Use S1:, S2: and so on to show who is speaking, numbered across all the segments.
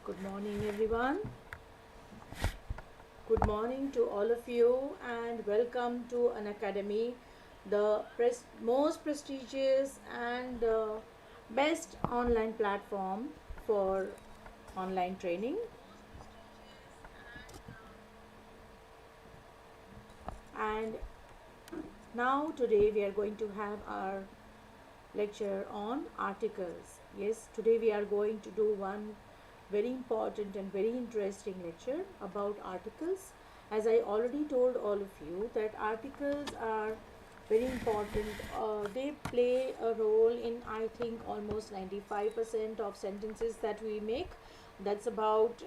S1: Good morning, everyone. Good morning to all of you, and welcome to Unacademy, the most prestigious and best online platform for online training. And now, today, we are going to have our lecture on articles. Yes, today we are going to do one very important and very interesting lecture about articles. As I already told all of you that articles are very important. They play a role in, I think, almost 95% of sentences that we make. That's about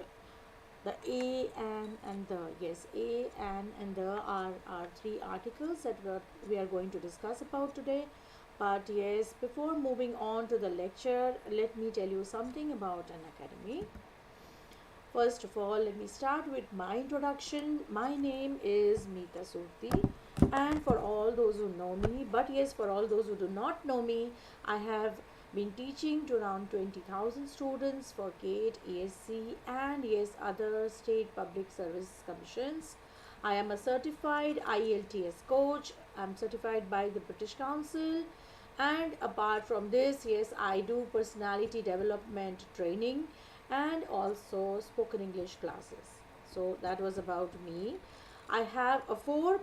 S1: the a and the. Yes, a and the are three articles that we are going to discuss about today. But yes, before moving on to the lecture, let me tell you something about Unacademy. First of all, let me start with my introduction. My name is Mita Surti, and for all those who know me, but yes, for all those who do not know me, I have been teaching to around 20,000 students for GATE, ESC, and yes, other state public service commissions. I am a certified IELTS coach. I'm certified by the British Council. And apart from this, yes, I do personality development training and also spoken English classes. So that was about me. I have a 4+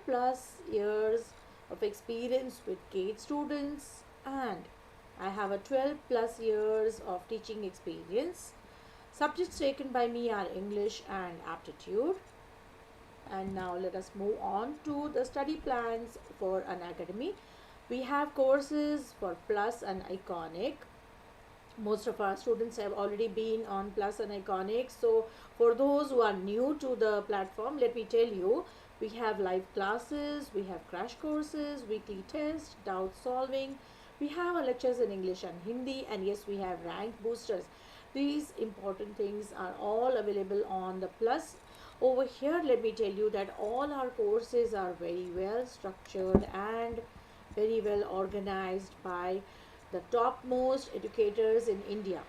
S1: years of experience with GATE students, and I have a 12+ years of teaching experience. Subjects taken by me are English and Aptitude. And now let us move on to the study plans for Unacademy. We have courses for Plus and Iconic. Most of our students have already been on Plus and Iconic. So for those who are new to the platform, let me tell you, we have live classes, we have crash courses, weekly tests, doubt solving. We have our lectures in English and Hindi, and yes, we have rank boosters. These important things are all available on the Plus. Over here, let me tell you that all our courses are very well structured and very well organized by the topmost educators in India.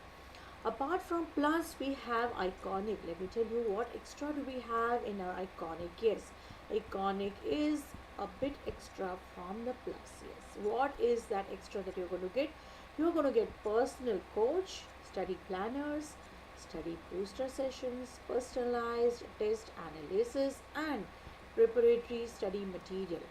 S1: Apart from Plus, we have Iconic. Let me tell you what extra do we have in our Iconic. Yes, Iconic is a bit extra from the Plus. Yes, what is that extra that you're going to get? You're going to get personal coach, study planners, study booster sessions, personalized test analysis, and preparatory study material.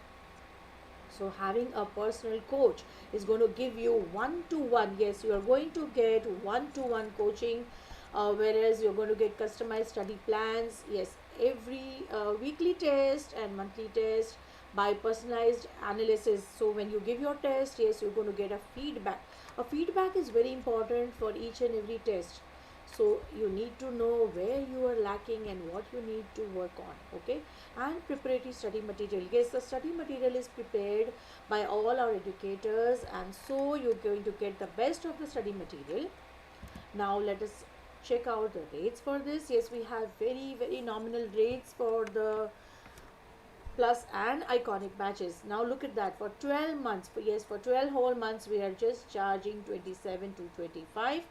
S1: So having a personal coach is going to give you one-to-one. Yes, you are going to get one-to-one coaching, whereas you're going to get customized study plans. Yes, every weekly test and monthly test by personalized analysis. So when you give your test, yes, you're going to get a feedback. A feedback is very important for each and every test. So you need to know where you are lacking and what you need to work on. Okay, and preparatory study material. Yes, the study material is prepared by all our educators, and so you're going to get the best of the study material. Now let us check out the rates for this. Yes, we have very nominal rates for the Plus and Iconic batches. Now look at that, for 12 months, for 12 whole months we are just charging 27 to 25.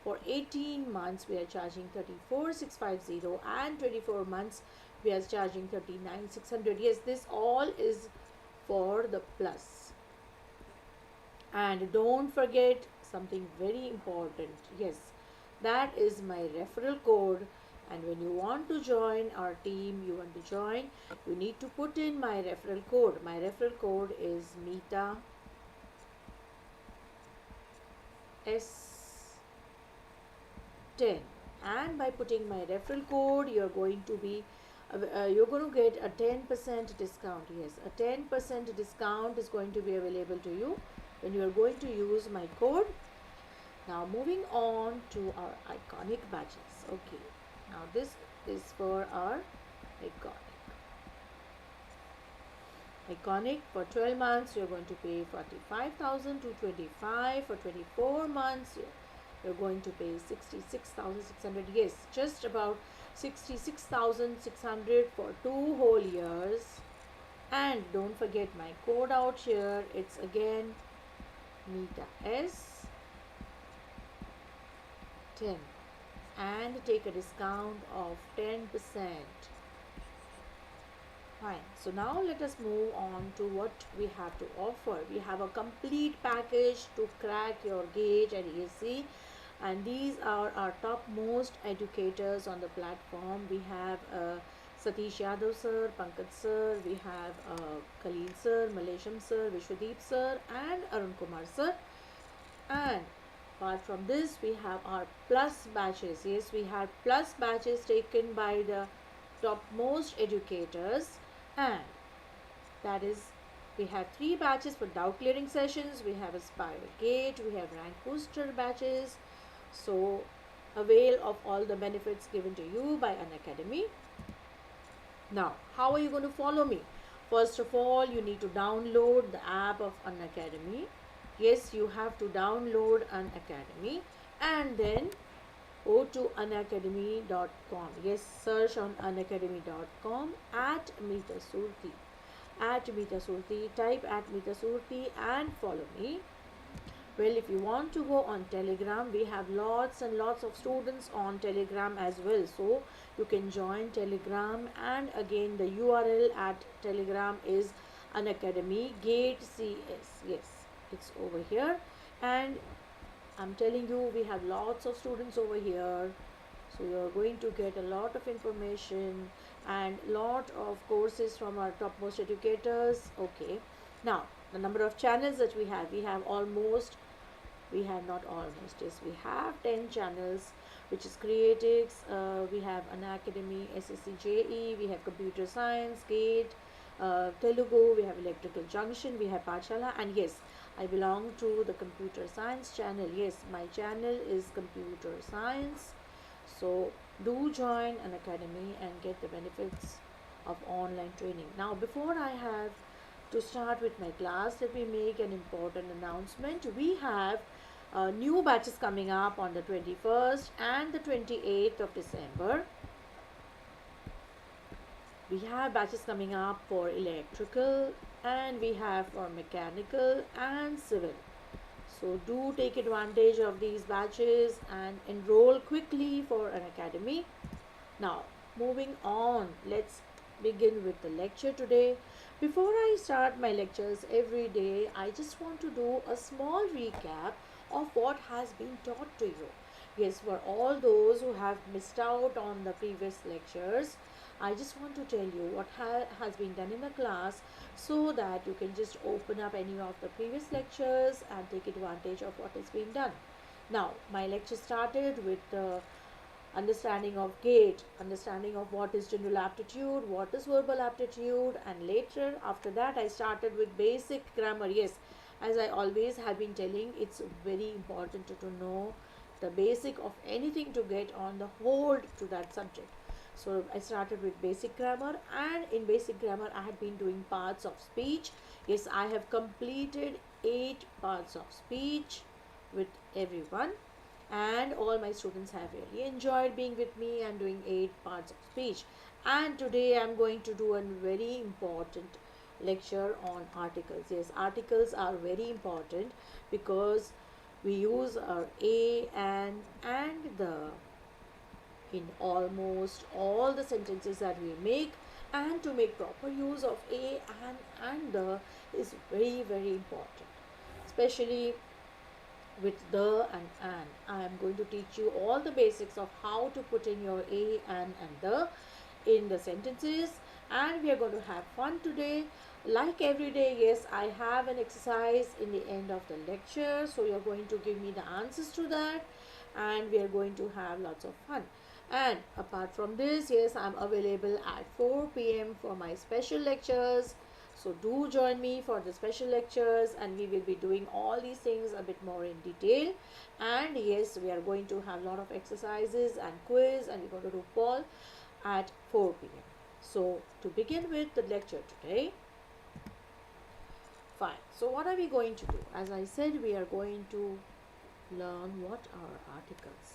S1: For 18 months we are charging 34,650, and 24 months we are charging 39,600. Yes, this all is for the Plus. And don't forget something very important. Yes, that is my referral code. And when you want to join our team, you want to join, you need to put in my referral code. My referral code is Mita S10. And by putting my referral code, you're going to get a 10% discount. Yes, a 10% discount is going to be available to you when you are going to use my code. Now moving on to our Iconic badges. Okay, now this is for our Iconic. For 12 months you're going to pay 45,000 to 25. For 24 months you're going to pay 66,600. Yes, just about 66,600 for 2 whole years. And don't forget my code out here. It's again Mita S10. and take a discount of 10%. Fine. So now let us move on to what we have to offer. We have a complete package to crack your GATE and ESE, and these are our topmost educators on the platform. We have Satish Yadav sir, Pankaj sir, we have Khalil sir, Malesham sir, Vishwadeep sir, and Arun Kumar sir. And apart from this, we have our plus batches. Yes, we have plus batches taken by the topmost educators, and that is, we have 3 batches for doubt clearing sessions, we have Aspire Gate, we have rank booster batches. So avail of all the benefits given to you by Unacademy. Now, how are you going to follow me? First of all, you need to download the app of Unacademy. Yes, you have to download Unacademy, and then go to unacademy.com. Yes, search on unacademy.com at Mita Surti. At Mita Surti, type at Mita Surti and follow me. Well, if you want to go on Telegram, we have lots and lots of students on Telegram as well. So you can join Telegram, and again the URL at Telegram is Unacademy Gate CS. Yes, it's over here, and I'm telling you, we have lots of students over here. So you're going to get a lot of information and lot of courses from our topmost educators. Okay. Now, the number of channels that we have not almost, yes, we have 10 channels, which is Creatics, we have Unacademy, SSC we have Computer Science, GATE, Telugu, we have Electrical Junction, we have Pachala, and yes, I belong to the Computer Science channel. Yes, my channel is Computer Science. So do join Unacademy and get the benefits of online training. Now, before I have to start with my class, let me make an important announcement. We have new batches coming up on the 21st and the 28th of December. We have batches coming up for electrical, and we have for mechanical and civil. So do take advantage of these batches and enroll quickly for Unacademy. Now, moving on, let's begin with the lecture today. Before I start my lectures every day, I just want to do a small recap of what has been taught to you. Yes, for all those who have missed out on the previous lectures, I just want to tell you what has been done in the class, so that you can just open up any of the previous lectures and take advantage of what is being done. Now, my lecture started with the understanding of GATE, understanding of what is general aptitude, what is verbal aptitude, and later after that I started with basic grammar. Yes, as I always have been telling, it's very important to know the basic of anything to get on the hold to that subject. So I started with basic grammar, and in basic grammar I had been doing parts of speech. Yes, I have completed 8 parts of speech with everyone, and all my students have really enjoyed being with me and doing 8 parts of speech. And today I'm going to do a very important lecture on articles. Yes, articles are very important because we use our a and the in almost all the sentences that we make, and to make proper use of a and the is very, very important, especially with the and an. I am going to teach you all the basics of how to put in your a and the in the sentences, and we are going to have fun today. Like every day, yes, I have an exercise in the end of the lecture, so you're going to give me the answers to that, and we are going to have lots of fun. And apart from this, yes, I'm available at 4 p.m. for my special lectures. So do join me for the special lectures, and we will be doing all these things a bit more in detail. And yes, we are going to have a lot of exercises and quiz, and we're going to do poll at 4 p.m. So to begin with the lecture today, fine. So what are we going to do? As I said, we are going to learn what are articles.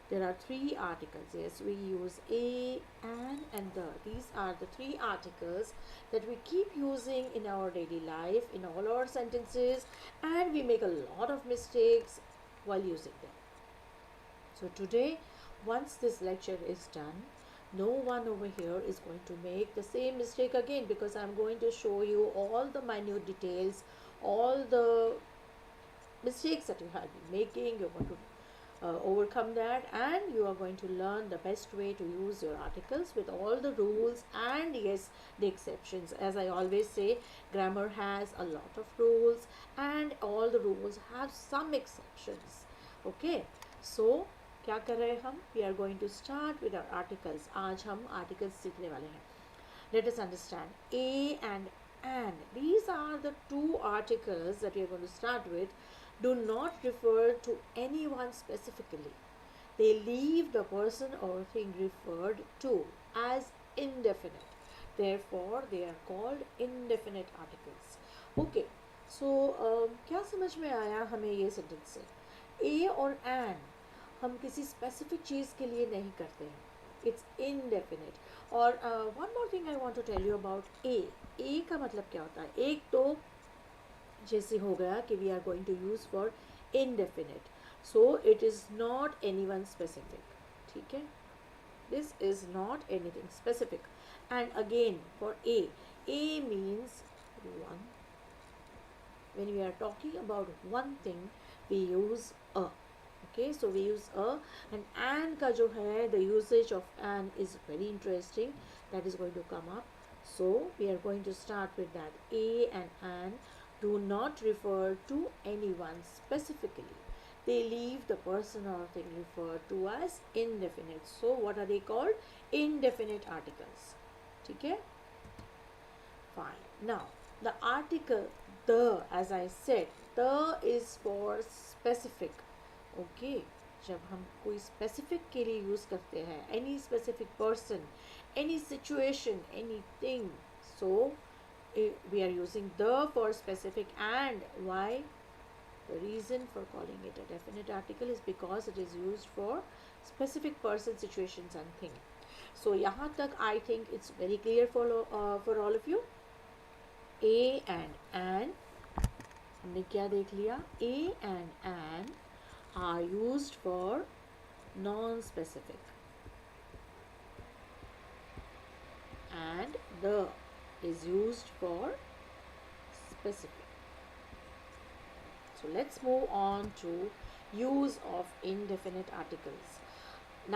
S1: There are 3 articles. Yes, we use a, and the. These are the 3 articles that we keep using in our daily life, in all our sentences, and we make a lot of mistakes while using them. So today once this lecture is done, no one over here is going to make the same mistake again, because I'm going to show you all the minute details, all the mistakes that you have been making. You're going to overcome that, and you are going to learn the best way to use your articles with all the rules and yes, the exceptions. As I always say, grammar has a lot of rules and all the rules have some exceptions. Okay, so क्या कर रहे हैं हम? We are going to start with our articles. आज हम articles सीखने वाले हैं. Let us understand a and an. These are the two articles that we are going to start with. Do not refer to anyone specifically. They leave the person or thing referred to as indefinite. Therefore, they are called indefinite articles. Okay, so क्या समझ में आया हमें ये sentence से? A और an हम किसी स्पेसिफिक चीज़ के लिए नहीं करते हैं. It's indefinite. और one more thing I want to tell you about A. A का मतलब क्या होता है? एक तो जैसे हो गया कि we are going to use for indefinite. So it is not anyone specific. ठीक है? This is not anything specific. And again for A means one. When we are talking about one thing, we use a. Okay, so we use a, and an का जो है, the usage of an is very interesting. That is going to come up. So we are going to start with that. A and an do not refer to anyone specifically. They leave the person or thing referred to as indefinite. So what are they called? Indefinite articles. ठीक है? Fine. Now the article the, as I said, the is for specific. Okay, जब हम कोई specific के लिए use करते हैं, any specific person, any situation, any thing, so we are using the for specific. And why? The reason for calling it a definite article is because it is used for specific person, situations and thing. So यहाँ तक I think it's very clear for all of you. A and an हमने क्या देख लिया? A and N are used for non-specific, and the is used for specific. So let's move on to use of indefinite articles.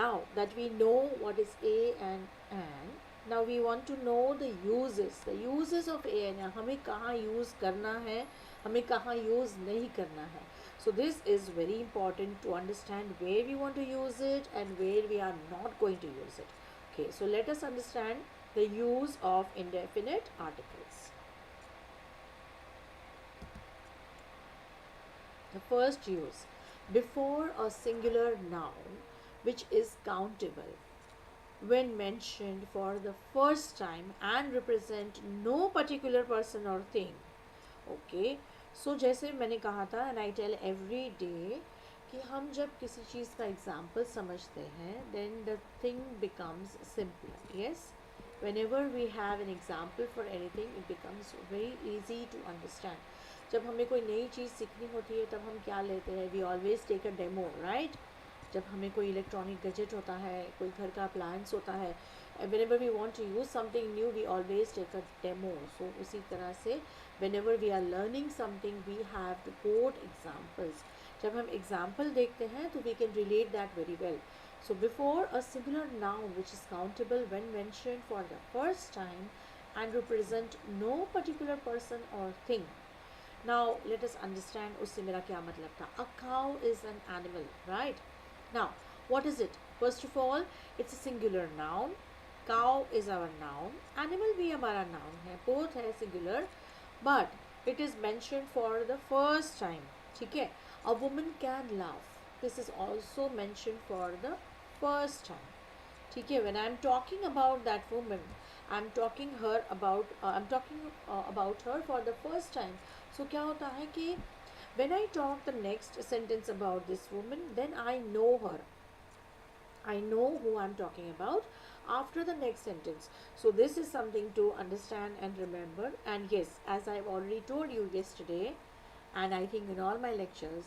S1: Now that we know what is a and an, now we want to know the uses of a and an. हमें कहाँ use करना है, हमें कहाँ use नहीं करना है. So this is very important to understand where we want to use it and where we are not going to use it. Okay, so let us understand the use of indefinite articles. The first use, before a singular noun which is countable, when mentioned for the first time and represent no particular person or thing. Okay, सो जैसे मैंने कहा था, and I tell every day, कि हम जब किसी चीज़ का एग्जाम्पल समझते हैं, then the thing becomes simpler. Yes, whenever we have an example for anything, it becomes very easy to understand. जब हमें कोई नई चीज़ सीखनी होती है, तब हम क्या लेते हैं? We always take a demo, right? जब हमें कोई इलेक्ट्रॉनिक गैजेट होता है, कोई घर का अप्लायंस होता है, whenever we want to use something new, we always take a demo. So उसी तरह से whenever we are learning something, we have to quote examples. जब हम example देखते हैं तो we can relate that very well. So before a singular noun which is countable when mentioned for the first time and represent no particular person or thing. Now let us understand उससे मेरा क्या मतलब था. A cow is an animal, right? Now what is it? First of all, it's a singular noun. Cow is our noun. Animal भी हमारा noun है. Both है singular, but it is mentioned for the first time. ठीक है? A woman can laugh. This is also mentioned for the first time. ठीक है? When I am talking about that woman, I am talking about her for the first time. So क्या होता है कि when I talk the next sentence about this woman, then I know her. I know who I am talking about after the next sentence. So this is something to understand and remember. And yes, as I've already told you yesterday, and I think in all my lectures,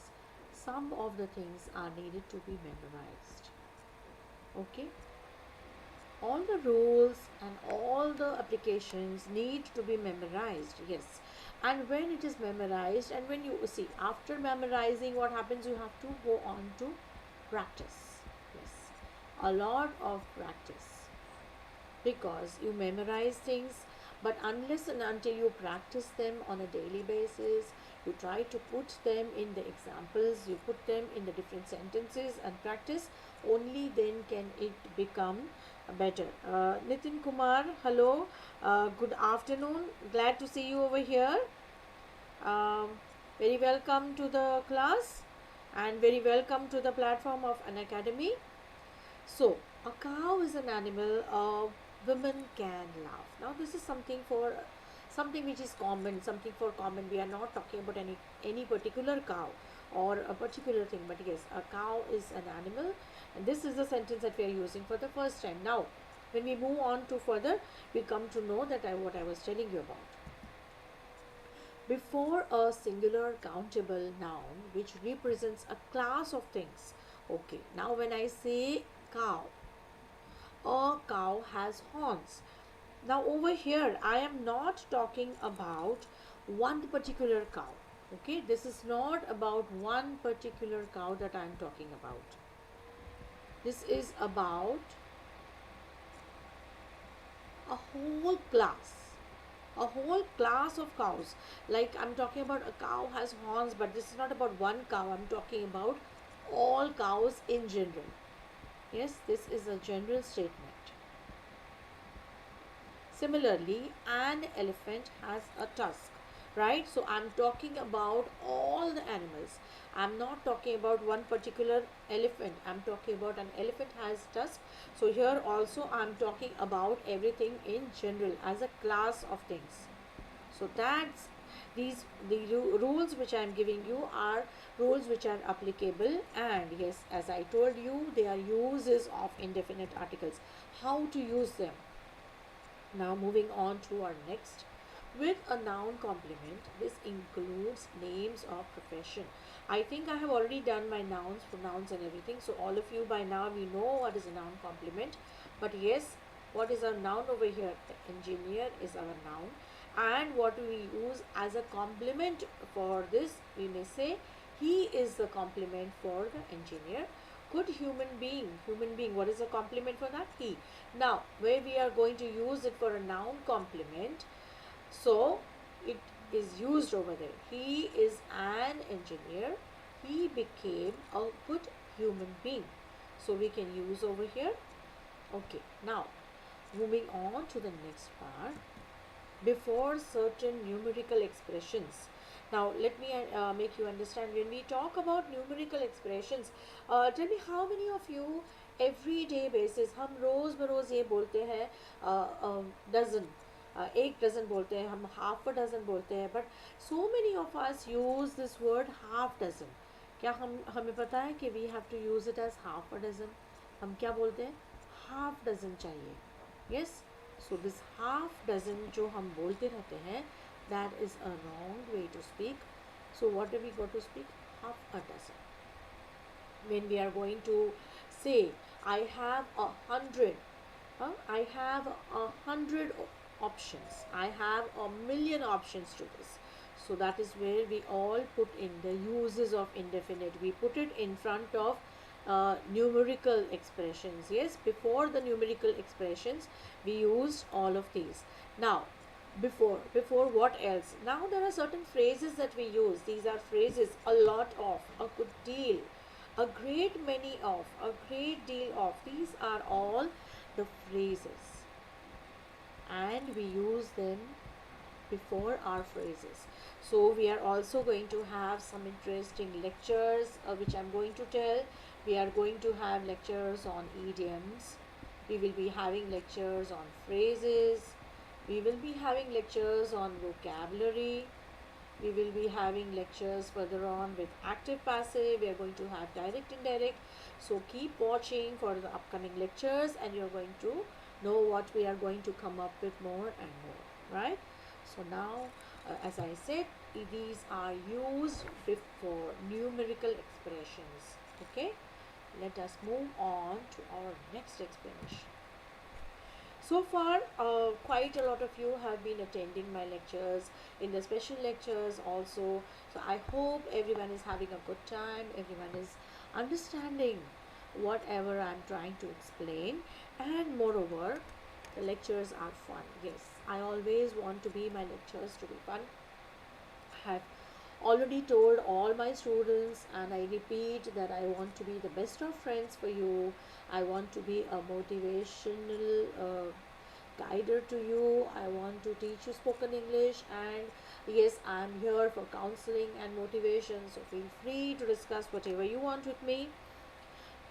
S1: some of the things are needed to be memorized. Okay, all the rules and all the applications need to be memorized, yes. And when it is memorized, and when you see after memorizing, what happens, you have to go on to practice. Yes, a lot of practice, because you memorize things, but unless and until you practice them on a daily basis, you try to put them in the examples, you put them in the different sentences and practice, only then can it become better. Nitin Kumar, hello, good afternoon, glad to see you over here. um, Very welcome to the class, and very welcome to the platform of Unacademy. So, a cow is an animal women can love. Now, this is something which is common, something for common. We are not talking about any particular cow or a particular thing, but yes, a cow is an animal, and this is the sentence that we are using for the first time. Now, when we move on to further, we come to know that what I was telling you about. Before a singular countable noun which represents a class of things. Okay, now when I say cow, a cow has horns. Now over here I am not talking about one particular cow. Okay, this is not about one particular cow that I am talking about. This is about a whole class, a whole class of cows. Like I'm talking about a cow has horns, but this is not about one cow, I'm talking about all cows in general. Yes, this is a general statement. Similarly, an elephant has a tusk, right? So I'm talking about all the animals. I'm not talking about one particular elephant. I'm talking about an elephant has tusk. So here also I'm talking about everything in general as a class of things. So that's the rules which I am giving you are rules which are applicable, and yes, as I told you, they are uses of indefinite articles. How to use them? Now moving on to our next. With a noun complement, this includes names of profession. I think I have already done my nouns, pronouns and everything. So all of you by now we know what is a noun complement. But yes, what is our noun over here? The engineer is our noun. And what we use as a complement for this, we may say he is the complement for the engineer. Good human being, what is the complement for that? He. Now where we are going to use it for a noun complement, so it is used over there. He is an engineer, he became a good human being, so we can use over here. Okay, now moving on to the next part. Before certain numerical expressions. Now let me make you understand, when we talk about numerical expressions, tell me how many of you everyday basis, हम रोज़ बरोज़ ये बोलते हैं dozen, एक dozen बोलते हैं, हम half a dozen बोलते हैं, but so many of us use this word half dozen. क्या हमें पता है कि we have to use it as half a dozen? हम क्या बोलते हैं? हाफ डजन चाहिए. Yes, so this half dozen जो हम बोलते रहते हैं, that is a wrong way to speak. So what do we got to speak? Half a dozen. When we are going to say I have 100, I have 100 options, I have 1,000,000 options to this. So that is where we all put in the uses of indefinite. We put it in front of numerical expressions. Yes, before the numerical expressions we used all of these. Now before what else? Now there are certain phrases that we use. These are phrases: a lot of, a good deal, a great many of, a great deal of. These are all the phrases, and we use them before our phrases. So we are also going to have some interesting lectures which I'm going to tell. We are going to have lectures on idioms, we will be having lectures on phrases, we will be having lectures on vocabulary, we will be having lectures further on with active passive, we are going to have direct indirect. So keep watching for the upcoming lectures, and you're going to know what we are going to come up with more and more, right? So now as I said, these are used before numerical expressions. Okay, let us move on to our next explanation. So far, quite a lot of you have been attending my lectures, in the special lectures also. So I hope everyone is having a good time, everyone is understanding whatever I'm trying to explain, and moreover, the lectures are fun. Yes, I always want to be my lectures to be fun. I have already told all my students, and I repeat that I want to be the best of friends for you. I want to be a motivational guider to you. I want to teach you spoken English, and yes, I'm here for counseling and motivation. So feel free to discuss whatever you want with me.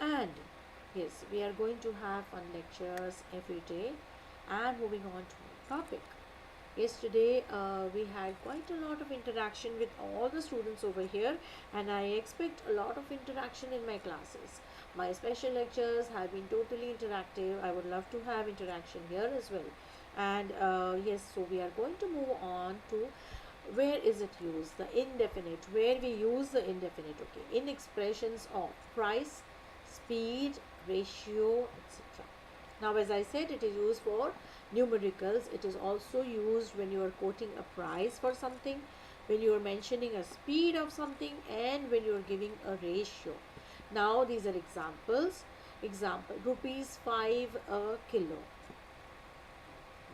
S1: And yes, we are going to have fun lectures every day. And moving on to our topic. Yesterday, we had quite a lot of interaction with all the students over here, and I expect a lot of interaction in my classes. My special lectures have been totally interactive. I would love to have interaction here as well. And yes, so we are going to move on to where is it used, the indefinite, where we use the indefinite, okay, in expressions of price, speed, ratio, etc. Now, as I said, it is used for numericals. It is also used when you are quoting a price for something, when you are mentioning a speed of something, and when you are giving a ratio. Now, these are examples. Example, rupees 5 a kilo.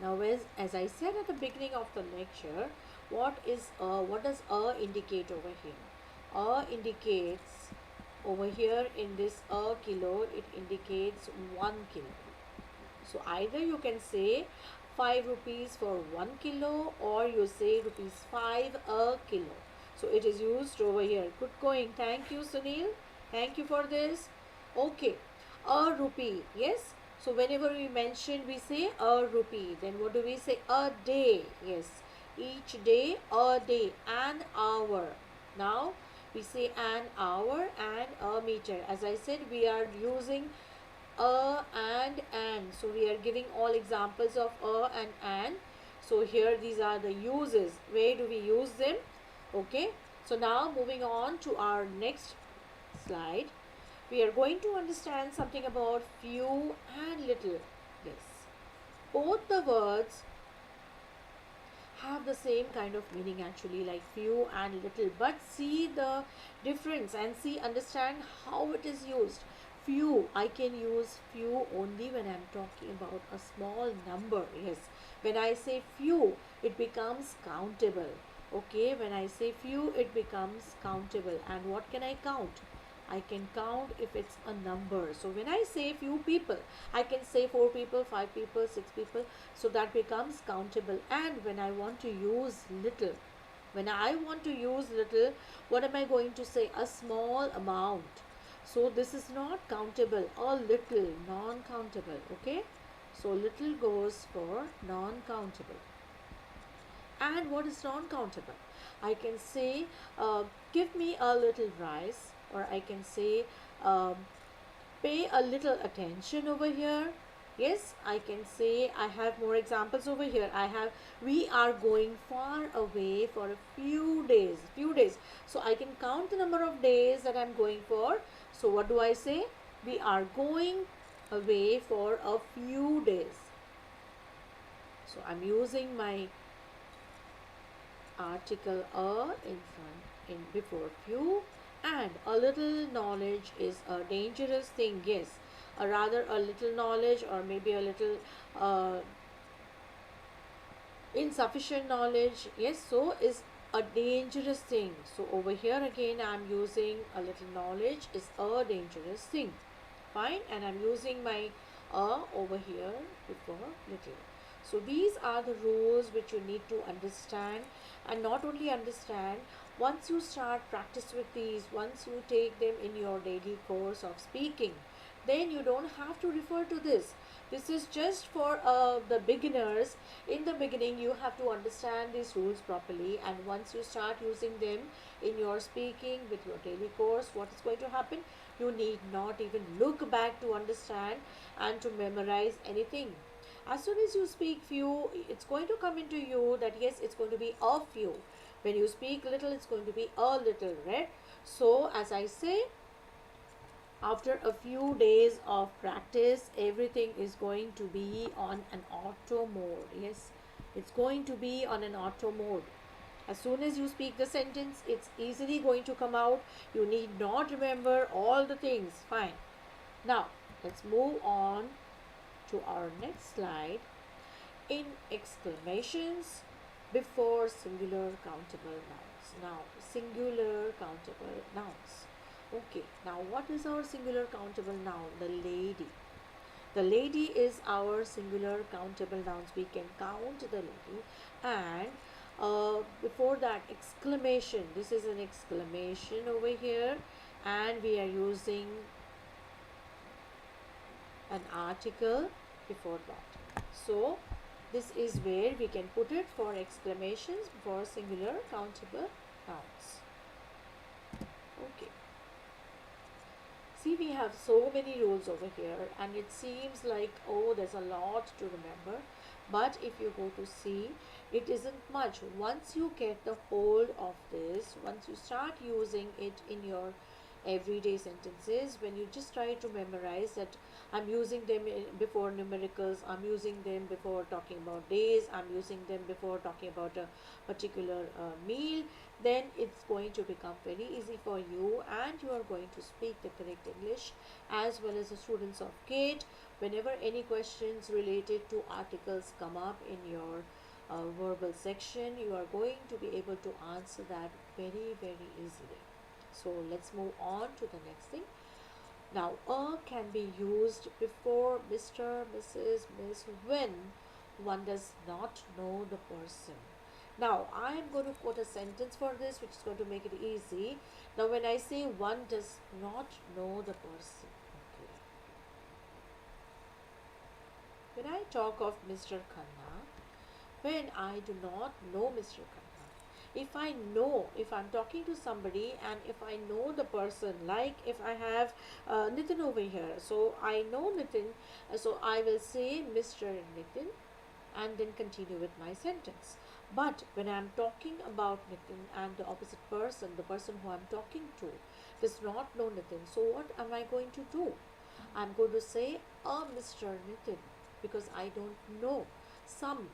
S1: Now, as I said at the beginning of the lecture, what does a indicate over here? A indicates over here in this a kilo, it indicates 1 kilo. So either you can say 5 rupees for 1 kilo, or you say rupees 5 a kilo. So it is used over here. Good going. Thank you, Sunil. Thank you for this. Okay. A rupee. Yes. So whenever we mention, we say a rupee. Then what do we say? A day. Yes. Each day, a day. An hour. Now we say an hour and a meter. As I said, we are using a and an. So we are giving all examples of a and an. So here these are the uses. Where do we use them? Okay. So now moving on to our next slide. We are going to understand something about few and little. Yes. Both the words have the same kind of meaning actually, like few and little, but see the difference and understand how it is used. Few, I can use few only when I'm talking about a small number. Yes, when I say few, it becomes countable. Okay, when I say few, it becomes countable. And what can I count? I can count if it's a number. So when I say few people, I can say 4 people, 5 people, 6 people. So that becomes countable. And when I want to use little, what am I going to say? A small amount. So this is not countable. A little, non-countable. Okay. So little goes for non-countable. And what is non-countable? I can say, give me a little rice, or I can say, pay a little attention over here. Yes, I can say, I have more examples over here. We are going far away for a few days. So I can count the number of days that I'm going for. So what do I say? We are going away for a few days. So I'm using my article a in front, in before few. And a little knowledge is a dangerous thing. Yes, rather a little knowledge, or maybe a little insufficient knowledge, yes, so is a dangerous thing. So over here again I'm using a little knowledge is a dangerous thing. Fine. And I'm using my over here before little. So these are the rules which you need to understand, and not only understand, once you start practice with these, once you take them in your daily course of speaking, then you don't have to refer to this. This is just for the beginners. In the beginning, you have to understand these rules properly, and once you start using them in your speaking with your daily course, what is going to happen? You need not even look back to understand and to memorize anything. As soon as you speak few, it's going to come into you that yes, it's going to be a few. When you speak little, it's going to be a little, right? So as I say, After a few days of practice, everything is going to be on an auto mode. Yes, it's going to be on an auto mode. As soon as you speak the sentence, it's easily going to come out. You need not remember all the things. Fine. Now, let's move on to our next slide. In exclamations before singular countable nouns. Now, singular countable nouns. Okay, now what is our singular countable noun? The lady. The lady is our singular countable nouns. We can count the lady. And before that, exclamation. This is an exclamation over here. And we are using an article before that. So, this is where we can put it for exclamations before singular countable nouns. Okay. See, we have so many rules over here, and it seems like, oh, there's a lot to remember. But if you go to see, it isn't much. Once you get the hold of this, once you start using it in your everyday sentences, when you just try to memorize that I'm using them before numericals, I'm using them before talking about days, I'm using them before talking about a particular meal, then it's going to become very easy for you, and you are going to speak the correct English, as well as the students of GATE. Whenever any questions related to articles come up in your verbal section, you are going to be able to answer that very, very easily. So let's move on to the next thing. Now, a can be used before Mr., Mrs., Miss when one does not know the person. Now, I am going to quote a sentence for this, which is going to make it easy. Now, when I say one does not know the person, okay. When I talk of Mr. Khanna, when I do not know Mr. Khanna, if I know, if I'm talking to somebody and if I know the person, like if I have Nitin over here, so I know Nitin, so I will say Mr. Nitin and then continue with my sentence. But when I'm talking about Nitin and the opposite person, the person who I'm talking to does not know Nitin, so what am I going to do? I'm going to say a Mr. Nitin because I don't know some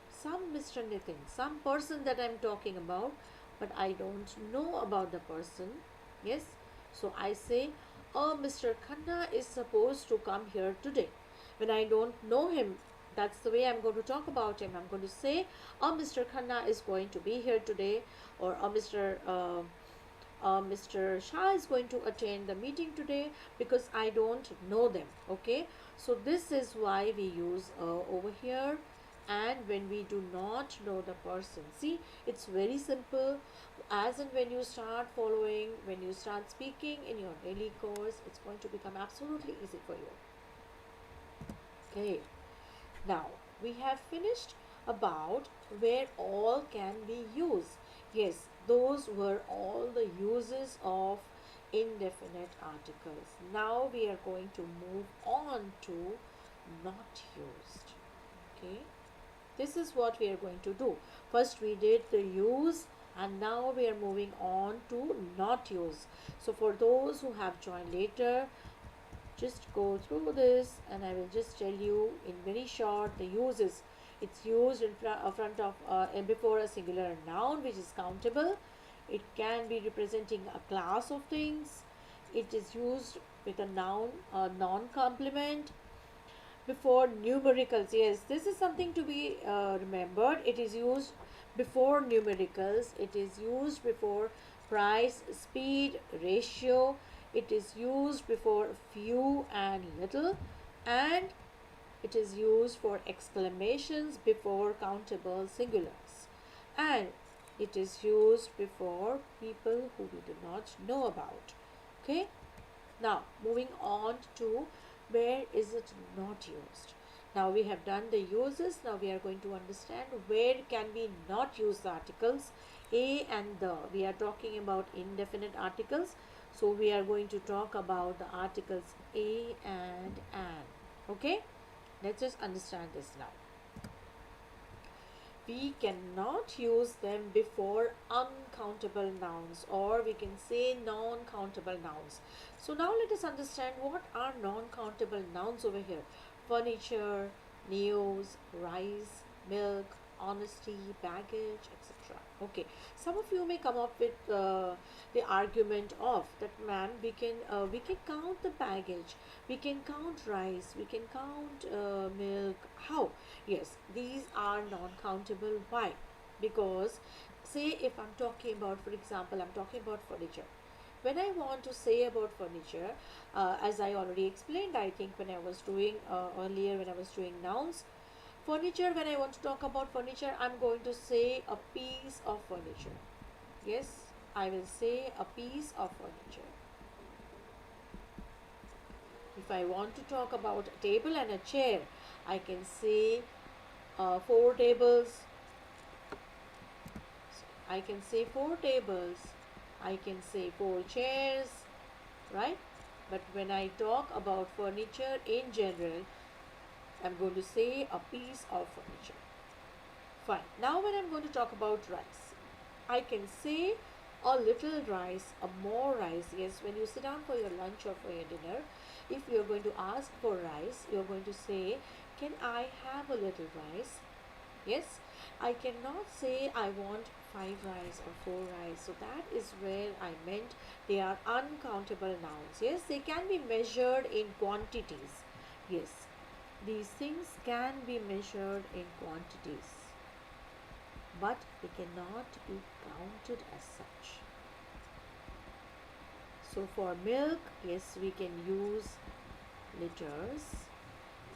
S1: Mr. Nitin, some person that I'm talking about, but I don't know about the person. Yes, so I say Mr. Khanna is supposed to come here today. When I don't know him, that's the way I'm going to talk about him. I'm going to say Mr. Khanna is going to be here today, or Mr. Shah is going to attend the meeting today, because I don't know them. Okay, so this is why we use over here. And when we do not know the person, see, it's very simple. As and when you start following, when you start speaking in your daily course, it's going to become absolutely easy for you. Okay, now we have finished about where all can be used. Yes, those were all the uses of indefinite articles. Now we are going to move on to not used. Okay, this is what we are going to do. First we did the use, and now we are moving on to not use. So for those who have joined later, just go through this and I will just tell you in very short the uses. It's used in front of and before a singular noun which is countable. It can be representing a class of things. It is used with a noun, a non-complement. Before numericals, yes, this is something to be remembered. It is used before numericals. It is used before price, speed, ratio. It is used before few and little, and it is used for exclamations before countable singulars, and it is used before people who we do not know about. Okay, now moving on to where is it not used. Now we have done the uses. Now we are going to understand where can we not use the articles a and the. We are talking about indefinite articles, so we are going to talk about the articles a and an. Okay, let's just understand this now. we cannot use them before uncountable nouns, or we can say non-countable nouns. So now let us understand what are non-countable nouns over here. Furniture, news, rice, milk, honesty, baggage, etc. Okay, some of you may come up with the argument of that, ma'am, we can count the baggage, we can count rice, we can count milk. How? Yes, these are non-countable. Why? Because say if I'm talking about, for example, I'm talking about furniture. When I want to say about furniture, as I already explained, I think when I was doing earlier, when I was doing nouns, furniture, when I want to talk about furniture, I'm going to say a piece of furniture. Yes, I will say a piece of furniture. If I want to talk about a table and a chair, I can say four tables. I can say four tables. I can say four chairs, right? But when I talk about furniture in general, I'm going to say a piece of furniture. Fine. Now when I'm going to talk about rice, I can say a little rice, a more rice. Yes, when you sit down for your lunch or for your dinner, if you're going to ask for rice, you're going to say, can I have a little rice? Yes, I cannot say I want five rice or four rice. So that is where I meant they are uncountable nouns. Yes, they can be measured in quantities. Yes, these things can be measured in quantities, but they cannot be counted as such. So for milk, yes, we can use liters,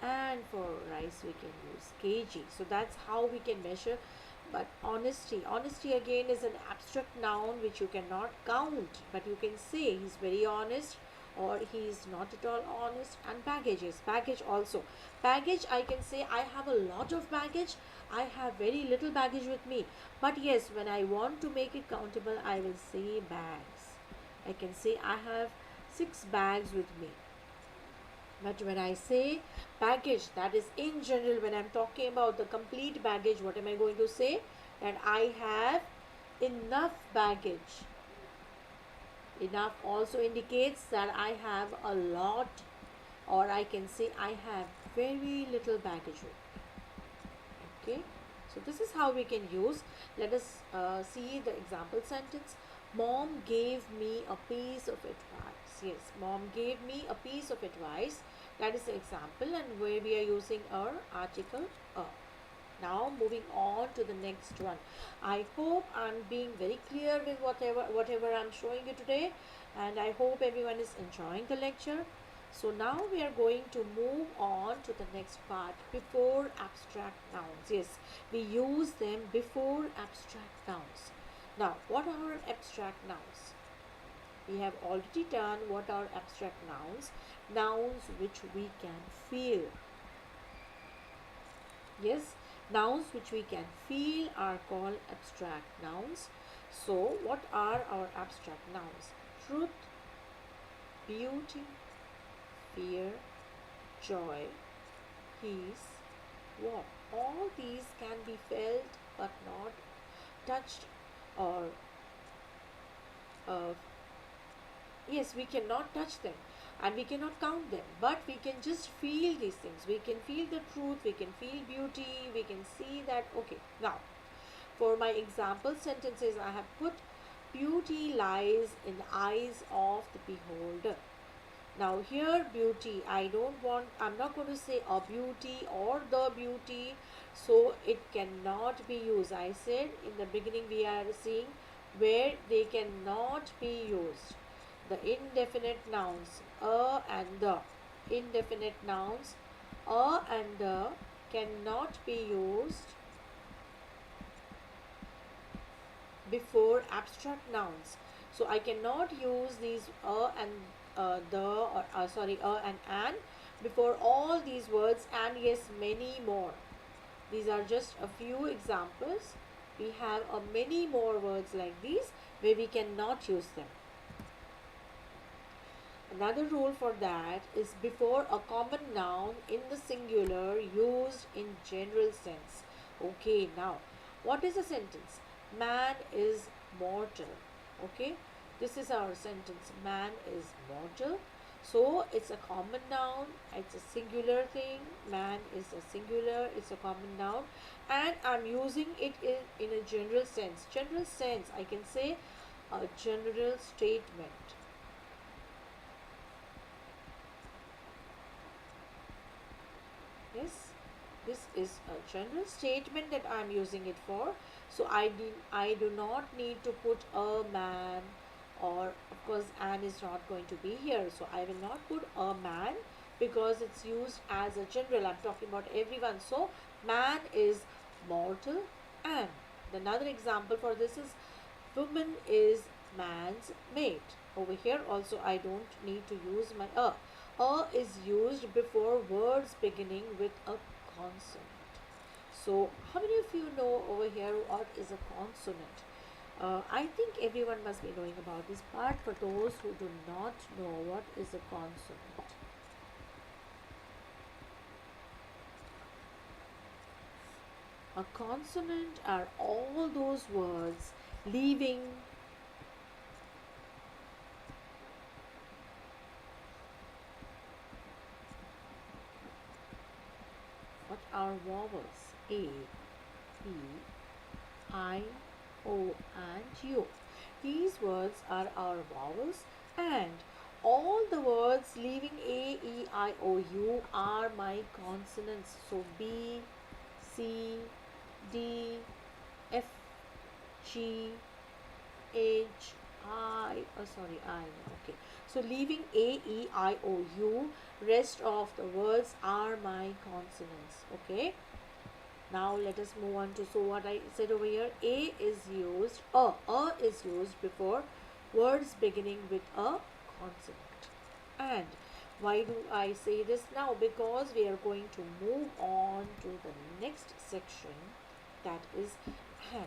S1: and for rice we can use kg. So that's how we can measure. But honesty again is an abstract noun which you cannot count, but you can say he's very honest or he is not at all honest. And baggage also. Baggage, I can say I have a lot of baggage, I have very little baggage with me. But yes, when I want to make it countable, I will say bags. I can say I have 6 bags with me. But when I say baggage, that is in general, when I'm talking about the complete baggage, what am I going to say? That I have enough baggage. Enough also indicates that I have a lot, or I can say I have very little baggage with me. Okay, so this is how we can use. Let us see the example sentence. Mom gave me a piece of advice. Yes, mom gave me a piece of advice. That is the example, and where we are using our article a. Now moving on to the next one. I hope I'm being very clear with whatever I'm showing you today, and I hope everyone is enjoying the lecture. So now we are going to move on to the next part, before abstract nouns. Yes, we use them before abstract nouns. Now, what are abstract nouns? We have already done what are abstract nouns. Nouns which we can feel. Yes, nouns which we can feel are called abstract nouns. So, what are our abstract nouns? Truth, beauty, fear, joy, peace, warmth. All these can be felt but not touched, or uh, yes, we cannot touch them and we cannot count them, but we can just feel these things. We can feel the truth, we can feel beauty, we can see that. Okay, now for my example sentences, I have put beauty lies in the eyes of the beholder. Now here beauty, I'm not going to say a beauty or the beauty, so it cannot be used. I said in the beginning we are seeing where they cannot be used. The indefinite nouns a and the. Indefinite nouns a and the cannot be used before abstract nouns. So I cannot use these a and the, or a and an before all these words, and yes, many more. These are just a few examples. We have many more words like these where we cannot use them. Another rule for that is before a common noun in the singular used in general sense. Okay, now What is a sentence? Man is mortal. Okay, this is our sentence. Man is mortal. So it's a common noun, it's a singular thing. Man is a singular, it's a common noun, and I'm using it in a general sense. General sense, I can say a general statement. Yes, this is a general statement that I'm using it for. So I do not need to put a man, or of course an is not going to be here. So I will not put a man because it's used as a general. I'm talking about everyone. So man is mortal, and another example for this is woman is man's mate. Over here also I don't need to use my a. A is used before words beginning with a consonant. So how many of you know over here what is a consonant? I think everyone must be knowing about this part. For those who do not know what is a consonant, a consonant are all those words leaving what are vowels? A, E, I, O and U. These words are our vowels, and all the words leaving A, E, I, O, U are my consonants. So B, C, D, F, G, H, I, oh sorry, I, okay. So leaving A, E, I, O, U, rest of the words are my consonants, okay. Now let us move on to, so what I said over here, A is used, a is used before words beginning with a consonant. And why do I say this now? Because we are going to move on to the next section, that is and.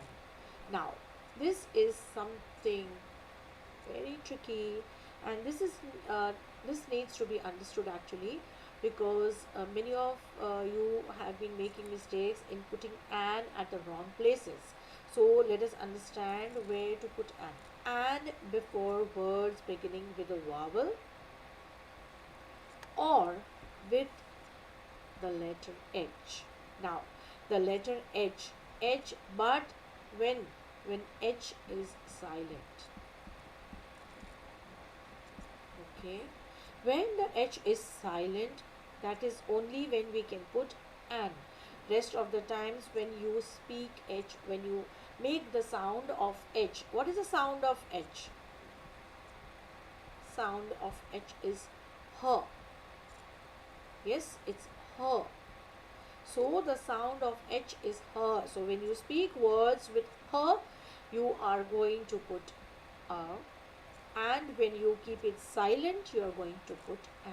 S1: Now this is something very tricky, and this needs to be understood actually, because many of you have been making mistakes in putting an at the wrong places. So let us understand where to put an before words beginning with a vowel or with the letter H. Now the letter H, but when H is silent. Okay, when the H is silent, that is only when we can put an. Rest of the times when you speak H, when you make the sound of H, what is the sound of H? Sound of H is her. Yes, it's her. So the sound of H is her. So when you speak words with her, you are going to put a, and when you keep it silent, you are going to put an.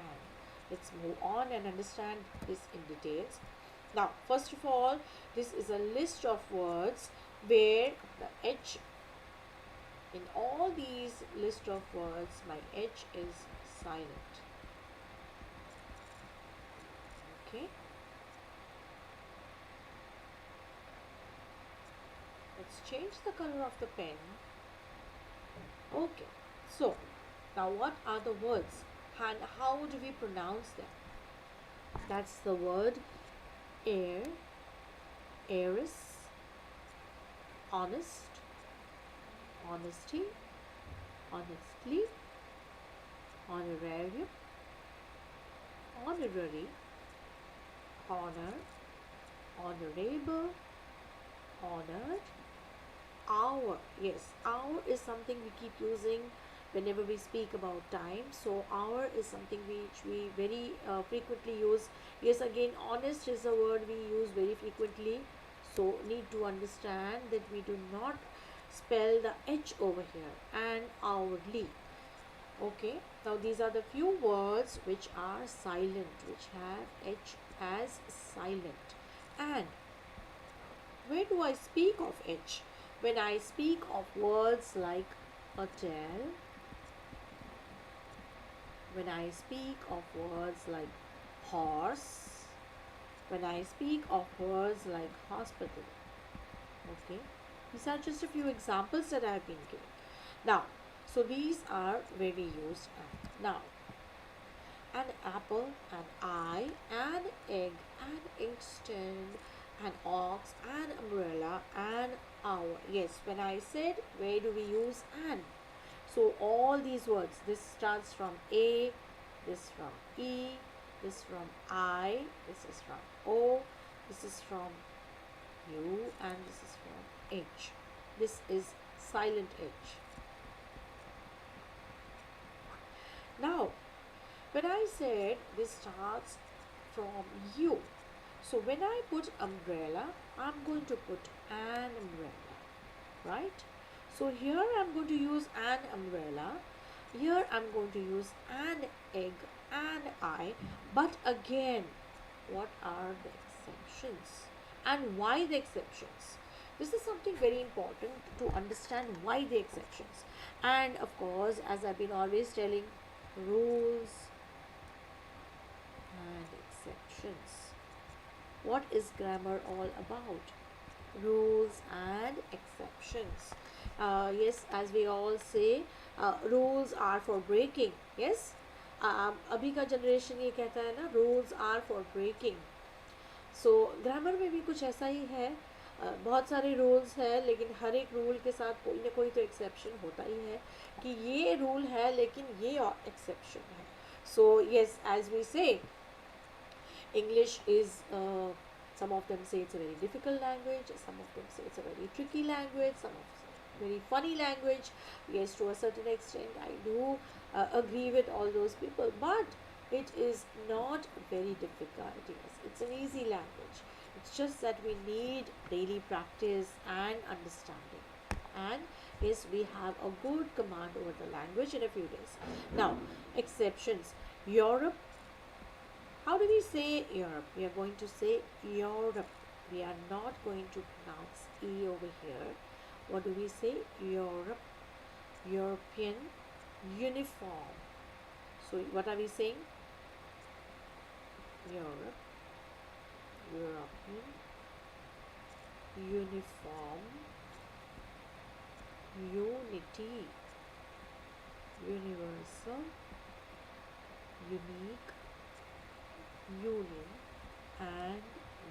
S1: Let's move on and understand this in details. Now, first of all, this is a list of words where the H, in all these list of words, my H is silent. Okay. Let's change the color of the pen. Okay. So, now what are the words and how do we pronounce them? That's the word air, heiress, honest, honesty, honestly, honorarium, honorary, honor, honorable, honored, hour. Yes, hour is something we keep using whenever we speak about time. So hour is something which we very frequently use. Yes, again, honest is a word we use very frequently. So need to understand that we do not spell the H over here, and hourly. Okay, now these are the few words which are silent, which have H as silent. And where do I speak of H? When I speak of words like hotel, when I speak of words like horse, when I speak of words like hospital. Okay, these are just a few examples that I have been giving. Now, so these are where we use and. Now, an apple, an eye, an egg, an inkstand, an ox, an umbrella, an hour. Yes, when I said where do we use an? So all these words, this starts from A, this from E, this from I, this is from O, this is from U, and this is from H. This is silent H. Now, when I said this starts from U, so when I put umbrella, I'm going to put an umbrella, right? So here I'm going to use an umbrella. Here I'm going to use an egg, an eye. But again, what are the exceptions? And why the exceptions? This is something very important to understand why the exceptions. And of course, as I've been always telling, rules and exceptions. What is grammar all about? Rules and exceptions. Yes, as we all say, rules are for breaking. Yes, अभी का generation ये कहता है ना, rules are for breaking. So grammar में भी कुछ ऐसा ही है. बहुत सारे रूल्स हैं, लेकिन हर एक रूल के साथ कोई ना कोई तो एक्सेप्शन होता ही है कि ये रूल है लेकिन ये एक्सेप्शन है. सो यस, एज वी से, English is, some of them say it's a very difficult language, some of them say it's a very tricky language, some of them very funny language. Yes, to a certain extent, I do agree with all those people, but it is not very difficult. Yes, it's an easy language. It's just that we need daily practice and understanding. And yes, we have a good command over the language in a few days. Now, exceptions. Europe. How do we say Europe? We are going to say Europe. We are not going to pronounce E over here. What do we say? Europe. European. Uniform. So what are we saying? Europe. European. Uniform. Unity. Universal. Unique. Union and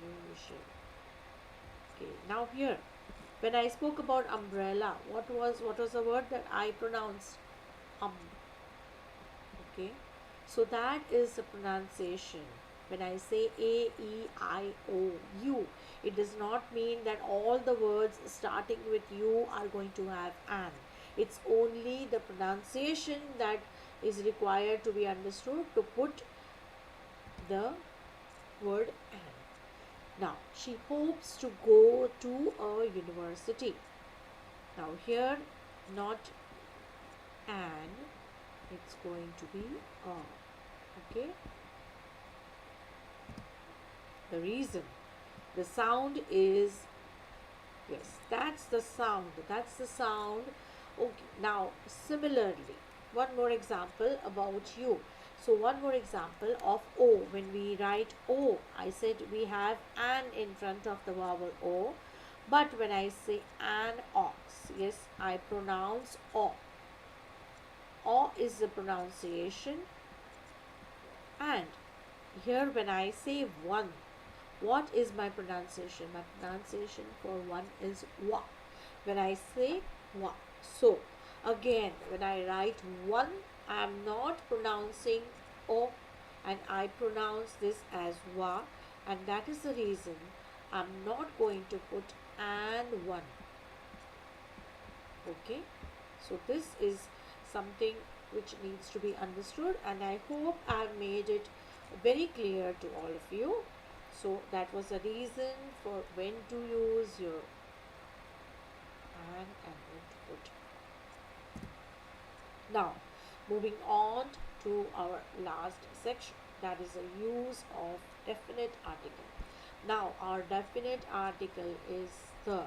S1: usual. Okay, now here, when I spoke about umbrella, what was the word that I pronounced? Okay, so that is the pronunciation. When I say A, E, I, O, U, it does not mean that all the words starting with U are going to have an. It's only the pronunciation that is required to be understood to put the word an. Now, she hopes to go to a university. Now, here, not an, it's going to be a. Okay? The reason, the sound is, yes, that's the sound. That's the sound. Okay, now, similarly, one more example about you. So one more example of O. When we write O, I said we have an in front of the vowel O. But when I say an ox, yes, I pronounce O. O is the pronunciation. And here when I say one, what is my pronunciation? My pronunciation for one is wa. When I say wa. So again, when I write one, I am not pronouncing O, and I pronounce this as wa, and that is the reason I'm not going to put and one. Okay, so this is something which needs to be understood, and I hope I've made it very clear to all of you. So that was the reason for when to use your and when to put. Now, moving on to our last section, that is the use of definite article. Now, our definite article is the.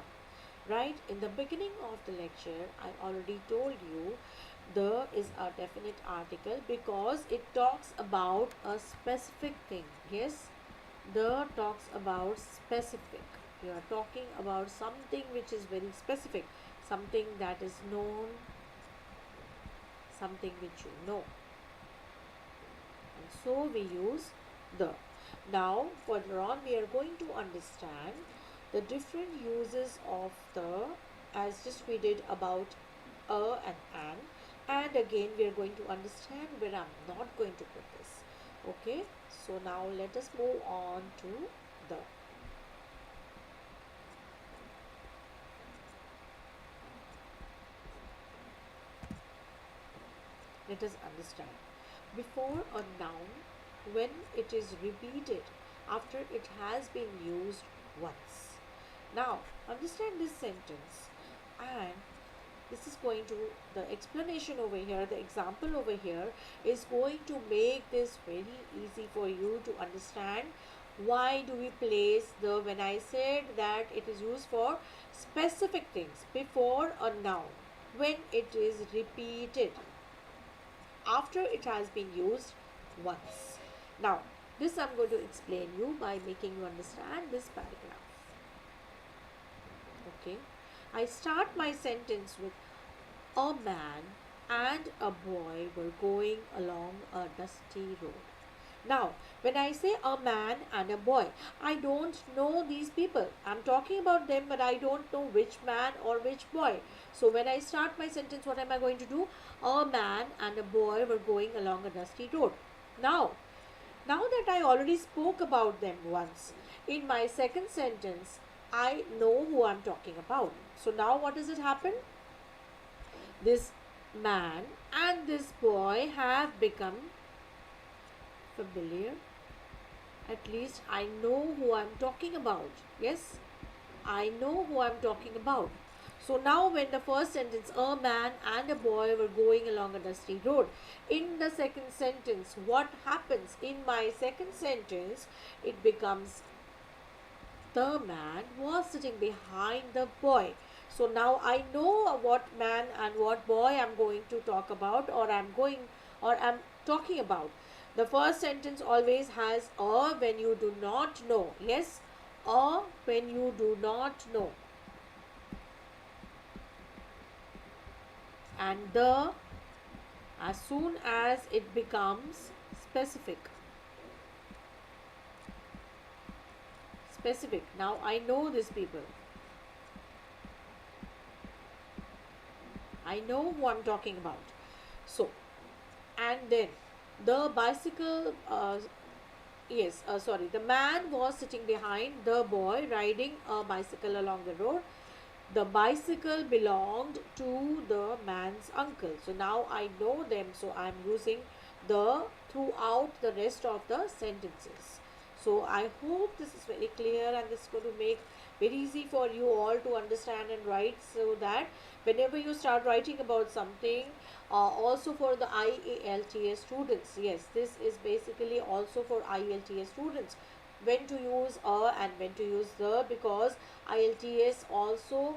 S1: Right, in the beginning of the lecture, I already told you the is a definite article because it talks about a specific thing. Yes, the talks about specific. You are talking about something which is very specific, something that is known, something which you know. And so we use the. Now, further on, we are going to understand the different uses of the, as just we did about a and an. And again, we are going to understand where I'm not going to put this. Okay, so now let us move on to the. Let us understand. Before a noun, when it is repeated after it has been used once. Now, understand this sentence, and this is going to, the explanation over here, the example over here is going to make this very easy for you to understand. Why do we place the, when I said that it is used for specific things before a noun, when it is repeated after it has been used once. Now, this I'm going to explain you by making you understand this paragraph. Okay, I start my sentence with a man and a boy were going along a dusty road. Now, when I say a man and a boy, I don't know these people. I'm talking about them, but I don't know which man or which boy. So when I start my sentence, what am I going to do? A man and a boy were going along a dusty road. Now that I already spoke about them once, in my second sentence, I know who I'm talking about. So now what does it happen? This man and this boy have become familiar. At least I know who I'm talking about. Yes, I know who I'm talking about. So now when the first sentence, a man and a boy were going along a dusty road, in the second sentence, what happens? In my second sentence, it becomes the man was sitting behind the boy. So now I know what man and what boy I'm going to talk about, or I'm talking about. The first sentence always has a when you do not know. Yes, a when you do not know. And the as soon as it becomes specific. Specific. Now I know these people. I know who I'm talking about. So, and then the bicycle, the man was sitting behind the boy riding a bicycle along the road. The bicycle belonged to the man's uncle. So now I know them. So I'm using the throughout the rest of the sentences. So I hope this is very clear, and this is going to make very easy for you all to understand and write, so that whenever you start writing about something, also for the IELTS students, yes, this is basically also for IELTS students, when to use a and when to use the, because IELTS also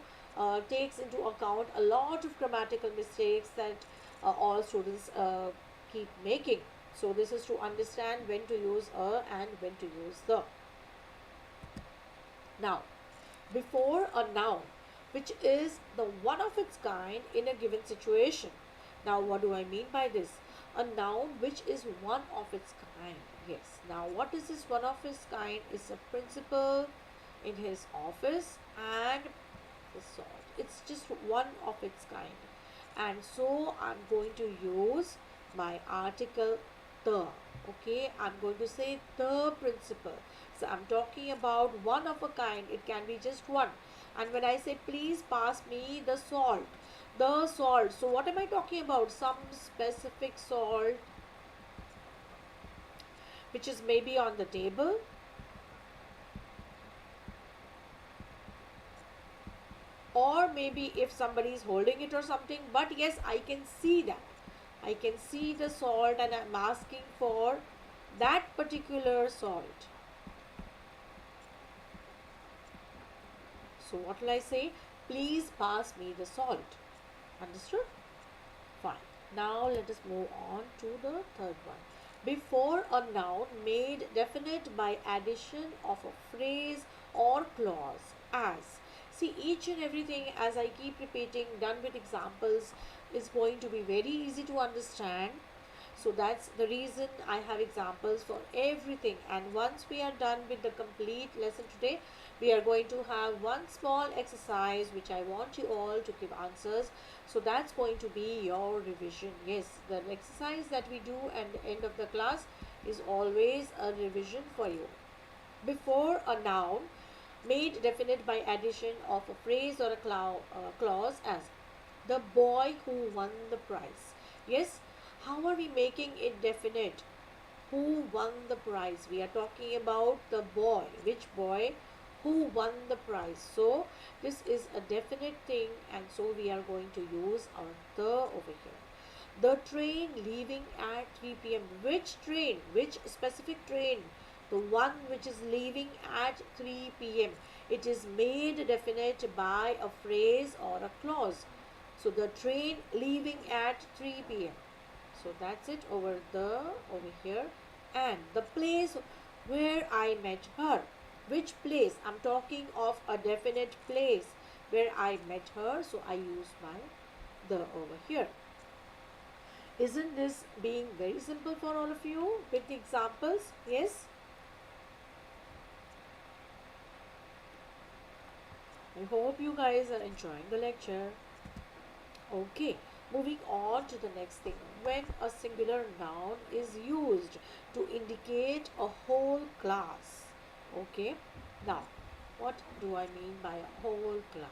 S1: takes into account a lot of grammatical mistakes that all students keep making. So this is to understand when to use a and when to use the. Now, before a noun, which is the one of its kind in a given situation. Now, what do I mean by this? A noun which is one of its kind. Yes. Now, what is this one of its kind? Is a principal in his office and the sort. It's just one of its kind. And so, I'm going to use my article the. Okay, I'm going to say the principal. So I'm talking about one of a kind. It can be just one. And when I say please pass me the salt, the salt. So what am I talking about? Some specific salt which is maybe on the table, or maybe if somebody is holding it or something. But yes, I can see that. I can see the salt, and I'm asking for that particular salt. So what will I say? Please pass me the salt. Understood? Fine. Now let us move on to the third one. Before a noun made definite by addition of a phrase or clause. as. See, each and everything, as I keep repeating, done with examples, is going to be very easy to understand. So that's the reason I have examples for everything. And once we are done with the complete lesson today, we are going to have one small exercise which I want you all to give answers. So that's going to be your revision. Yes, the exercise that we do at the end of the class is always a revision for you. Before a noun, made definite by addition of a phrase or a clause, as the boy who won the prize. Yes, how are we making it definite? Who won the prize? We are talking about the boy. Which boy? Who won the prize? So this is a definite thing, and so we are going to use our the over here. The train leaving at 3 p.m. Which train? Which specific train? The one which is leaving at 3 p.m. It is made definite by a phrase or a clause. So the train leaving at 3 p.m. So that's it over here. And the place where I met her. Which place? I'm talking of a definite place where I met her. So I use my the over here. Isn't this being very simple for all of you with the examples? Yes. I hope you guys are enjoying the lecture. Okay, moving on to the next thing. When a singular noun is used to indicate a whole class. Okay, now what do I mean by a whole class?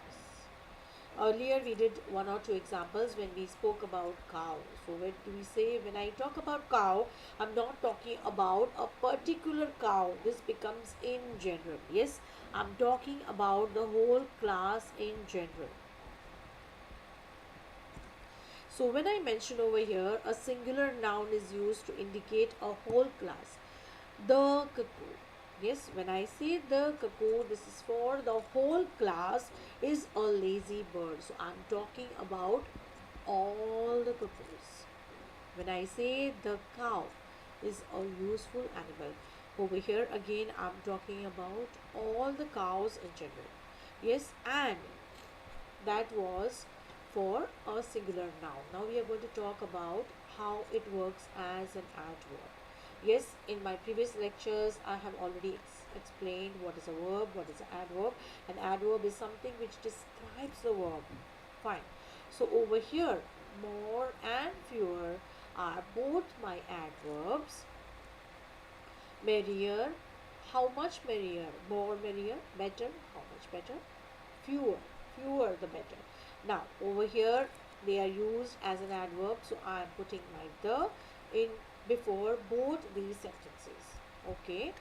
S1: Earlier we did one or two examples when we spoke about cow. So when do we say, when I talk about cow, I'm not talking about a particular cow. This becomes in general. Yes, I'm talking about the whole class in general. So when I mention over here, a singular noun is used to indicate a whole class. The cuckoo. Yes, when I say the cuckoo, this is for the whole class is a lazy bird. So I'm talking about all the cuckoos. When I say the cow is a useful animal, over here again I'm talking about all the cows in general. Yes, and that was for a singular noun. Now we are going to talk about how it works as an adverb. Yes, in my previous lectures I have already explained what is a verb, what is an adverb. An adverb is something which describes the verb. Fine. So over here, more and fewer are both my adverbs. Merrier, how much merrier? More merrier, better, how much better? Fewer, fewer the better. Now over here they are used as an adverb, so I am putting my the in before both these sentences. Okay,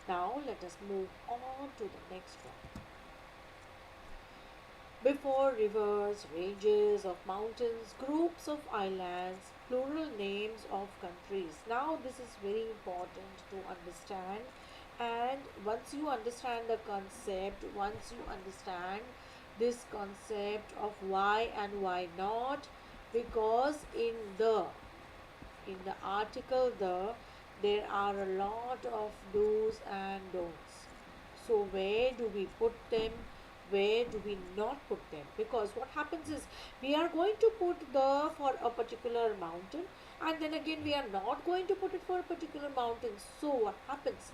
S1: now let us move on to the next one. Before rivers, ranges of mountains, groups of islands, plural names of countries. Now this is very important to understand, and once you understand the concept, once you understand this concept of why and why not, because in the article there are a lot of do's and don'ts. So where do we put them, where do we not put them? Because what happens is, we are going to put the for a particular mountain, and then again we are not going to put it for a particular mountain. So what happens,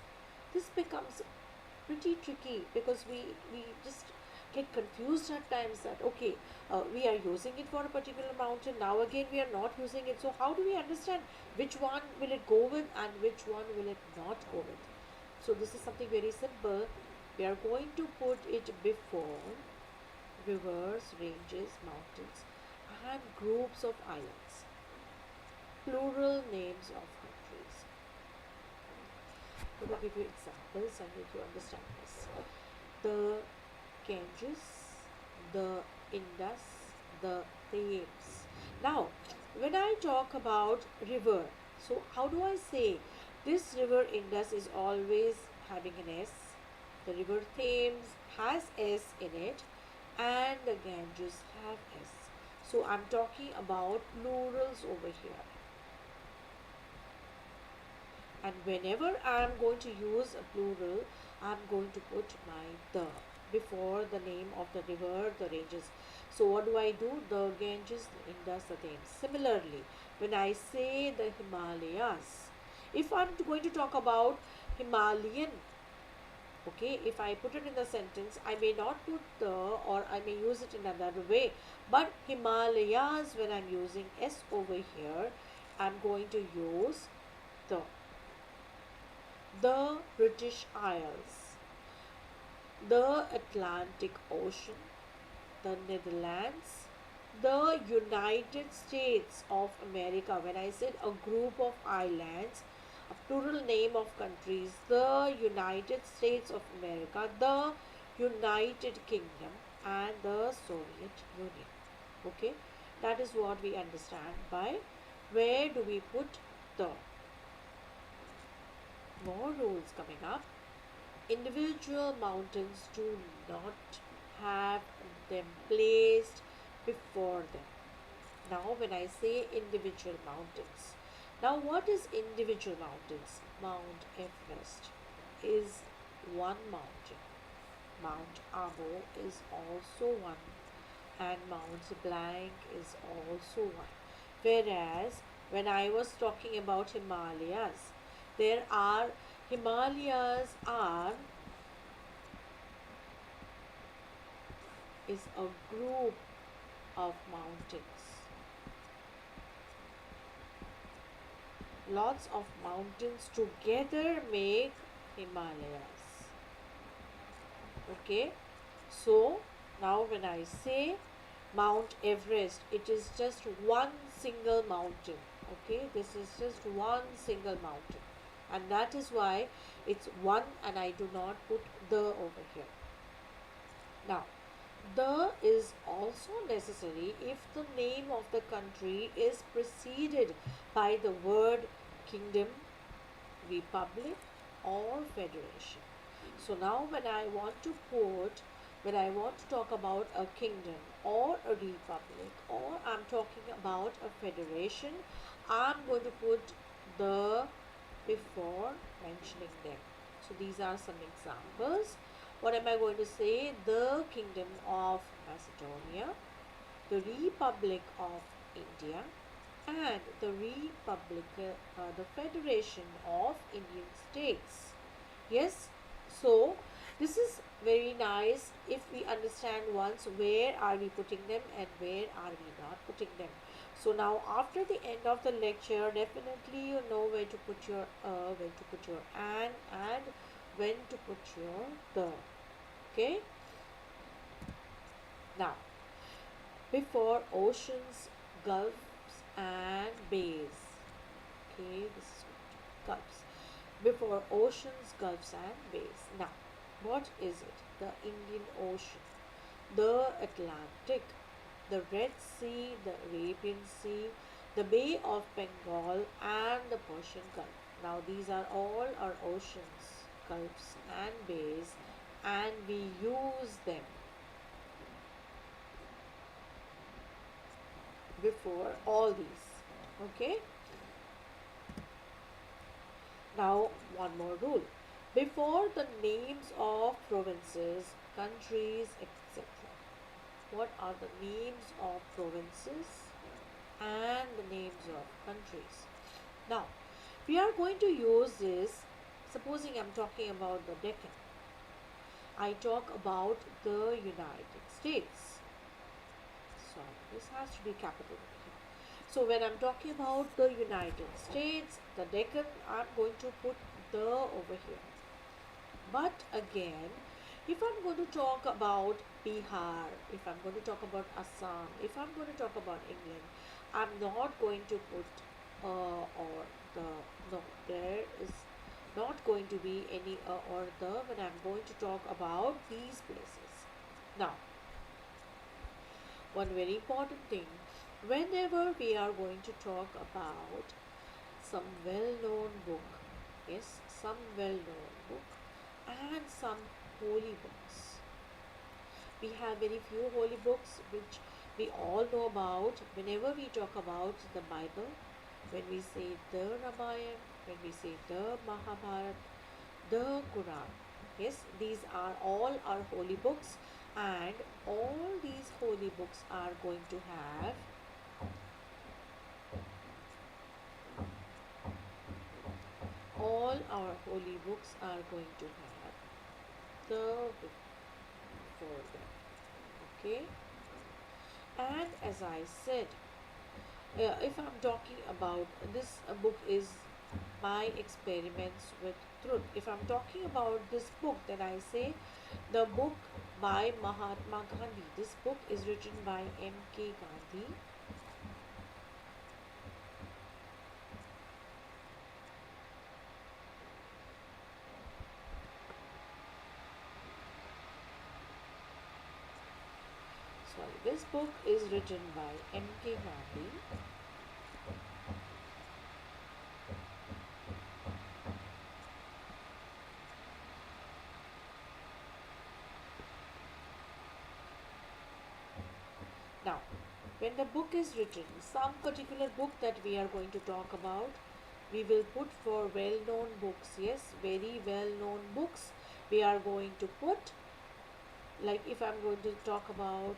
S1: this becomes pretty tricky, because we just get confused at times that okay, we are using it for a particular mountain, now again we are not using it. So how do we understand which one will it go with and which one will it not go with? So this is something very simple. We are going to put it before rivers, ranges, mountains, and groups of islands, plural names of countries. Let me give you examples and make you understand this. The Ganges, the Indus, the Thames. Now, when I talk about river, so how do I say this river Indus is always having an S, the river Thames has S in it, and the Ganges have S. So I'm talking about plurals over here. And whenever I am going to use a plural, I am going to put my the. before the name of the river, the ranges. So what do I do? The Ganges, the Indus, the Thames. Similarly, when I say the Himalayas, if I'm going to talk about Himalayan, okay, if I put it in the sentence, I may not put the, or I may use it in another way, but Himalayas, when I'm using S over here, I'm going to use the the British Isles, the Atlantic Ocean, the Netherlands, the United States of America. When I said a group of islands, a plural name of countries, the United States of America, the United Kingdom, and the Soviet Union. Okay, that is what we understand by where do we put the. More rules coming up. Individual mountains do not have them placed before them. Now, when I say individual mountains, now what is individual mountains? Mount Everest is one mountain. Mount Abu is also one, and Mount Blanc is also one. Whereas when I was talking about Himalayas, there are Himalayas are is a group of mountains. Lots of mountains together make Himalayas. Okay, so now when I say Mount Everest, it is just one single mountain. Okay, this is just one single mountain, and that is why it's one, and I do not put the over here. Now, the is also necessary if the name of the country is preceded by the word kingdom, republic, or federation. So now when I want to talk about a kingdom or a republic, or I'm talking about a federation, I'm going to put the before mentioning them. So these are some examples. What am I going to say? The Kingdom of Macedonia, the Republic of India, and the Federation of Indian States. Yes, so this is very nice if we understand once where are we putting them and where are we not putting them. So now after the end of the lecture, definitely you know where to put your when to put your and when to put your the. Okay. Now, before oceans, gulfs, and bays. Okay, this is gulfs. Before oceans, gulfs, and bays. Now, what is it? The Indian Ocean, the Atlantic, the Red Sea, the Arabian Sea, the Bay of Bengal, and the Persian Gulf. Now, these are all our oceans, gulfs, and bays, and we use them before all these. Okay. Now, one more rule. Before the names of provinces, countries, etc. What are the names of provinces and the names of countries? Now, we are going to use this. Supposing I'm talking about the Deccan, I talk about the United States. So, this has to be capital here. So, when I'm talking about the United States, the Deccan, I'm going to put the over here. But again, if I'm going to talk about Bihar, if I'm going to talk about Assam, if I'm going to talk about England, I'm not going to put or the, no, there is not going to be any or the when I'm going to talk about these places. Now, one very important thing, whenever we are going to talk about some well-known book, yes, some well-known book, and some holy books. We have very few holy books which we all know about. Whenever we talk about the Bible, when we say the Ramayana, when we say the Mahabharata, the Quran, Yes, these are all our holy books, and all these holy books are going to have all our holy books are going to have the book for them. Okay, and as I said, if I'm talking about this book is my experiments with truth. If I'm talking about this book, then I say the book by Mahatma Gandhi. This book is written by M.K. Gandhi. Sorry, this book is written by M.K. Gandhi. Now, when the book is written, some particular book that we are going to talk about, we will put for well-known books. Yes, very well-known books. We are going to put, like if I'm going to talk about,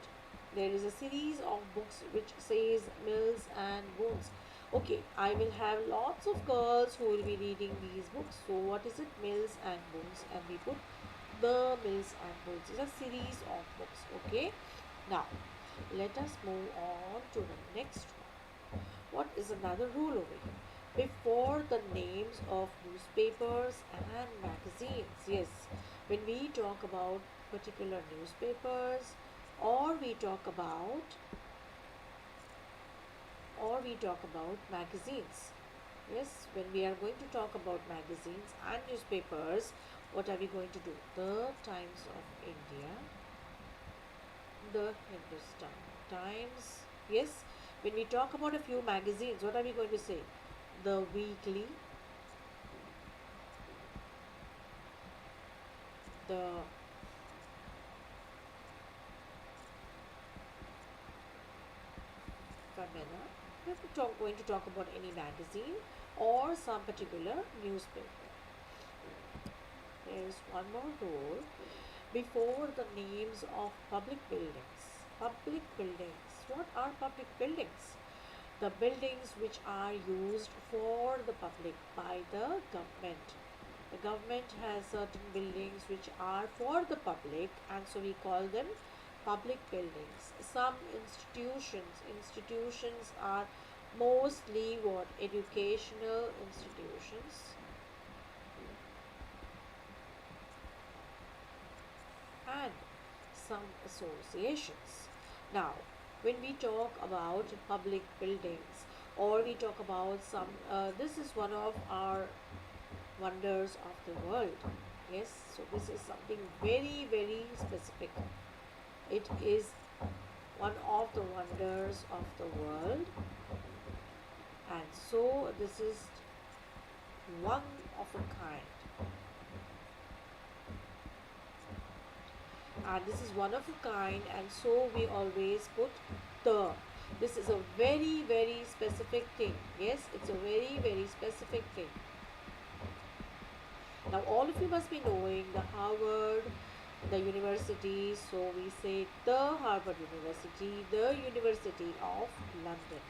S1: there is a series of books which says Mills and Bones. Okay, I will have lots of girls who will be reading these books. So what is it? Mills and Bones, and we put the Mills and Bones. It's a series of books. Okay, now let us move on to the next one. What is another rule over here? Before the names of newspapers and magazines, yes, when we talk about particular newspapers, or we talk about magazines, yes, when we are going to talk about magazines and newspapers, what are we going to do? The Times of India, the Hindustan Times. Yes, when we talk about a few magazines, what are we going to say? The Weekly, the Femina. We're going to talk about any magazine or some particular newspaper. There is one more rule. Before the names of public buildings. Public buildings. What are public buildings? The buildings which are used for the public by the government. The government has certain buildings which are for the public, and so we call them public buildings. Some institutions are mostly what? Educational institutions. And some associations. Now, when we talk about public buildings, or we talk about some, this is one of our wonders of the world. Yes, so this is something very, very specific. It is one of the wonders of the world, and so this is one of a kind. And this is one of a kind, and so we always put the. This is a very, very specific thing. Yes, it's a very, very specific thing. Now all of you must be knowing the Harvard, the university, so we say the Harvard University, the University of London.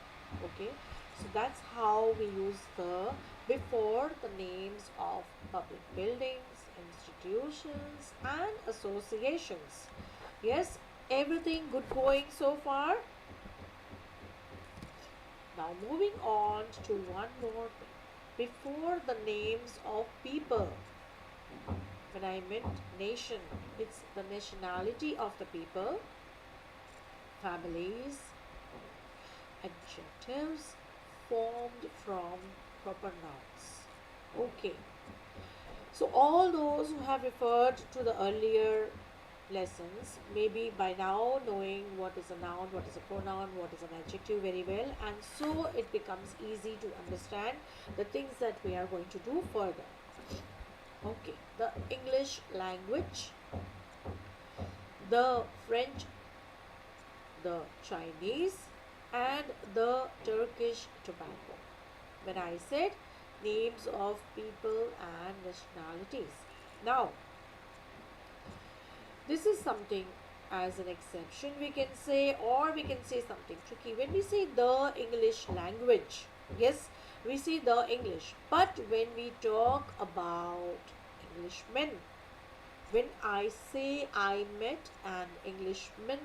S1: Okay, so that's how we use the before the names of public buildings, institutions and associations. Yes, everything good going so far? Now moving on to one more thing. Before the names of people, when I meant nation, it's the nationality of the people, families, adjectives formed from proper nouns. Okay, so all those who have referred to the earlier lessons, maybe by now knowing what is a noun, what is a pronoun, what is an adjective very well, and so it becomes easy to understand the things that we are going to do further. Okay, the English language, the French, the Chinese, and the Turkish tobacco. When I said names of people and nationalities. Now, This is something as an exception we can say, or we can say something tricky. When we say the English language, yes, we say the English. But when we talk about Englishmen, when I say I met an Englishman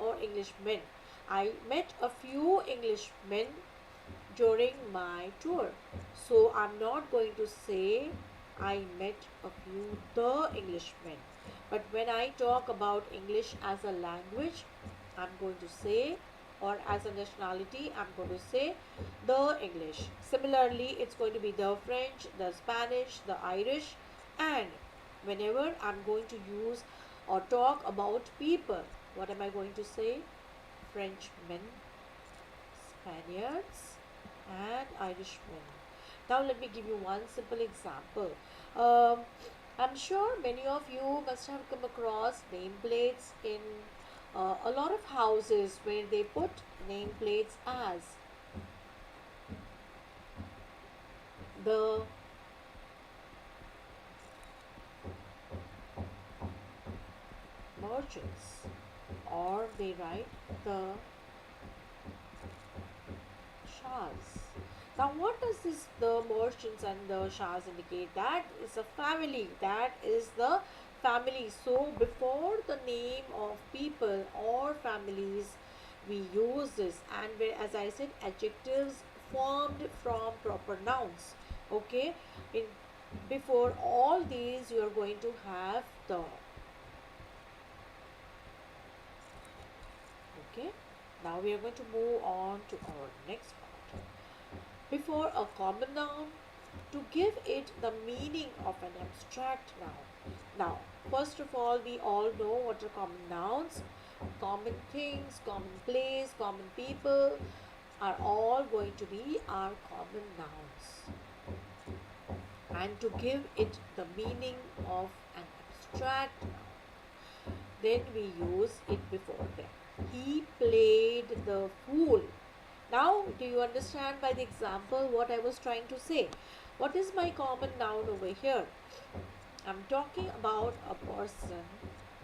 S1: or Englishman, I met a few Englishmen during my tour. So I'm not going to say I met a few the Englishmen. But when I talk about English as a language, I'm going to say, or as a nationality, I'm going to say the English. Similarly, it's going to be the French, the Spanish, the Irish, and whenever I'm going to use or talk about people, what am I going to say? Frenchmen, Spaniards, and Irishmen. Now, let me give you one simple example. Um, I'm sure many of you must have come across nameplates in a lot of houses where they put nameplates as the merchants, or they write the Shahs. Now, what does this the merchants and the Shahs indicate? That is a family. That is the family. So, before the name of people or families, we use this, and where, as I said, adjectives formed from proper nouns. Okay, in before all these, you are going to have the. Okay, now we are going to move on to our next part. Before a common noun, to give it the meaning of an abstract noun. Now, first of all, we all know what are common nouns. Common things, common place, common people are all going to be our common nouns. And to give it the meaning of an abstract noun, then we use it before them. He played the fool. Now, do you understand by the example what I was trying to say? What is my common noun over here? I'm talking about a person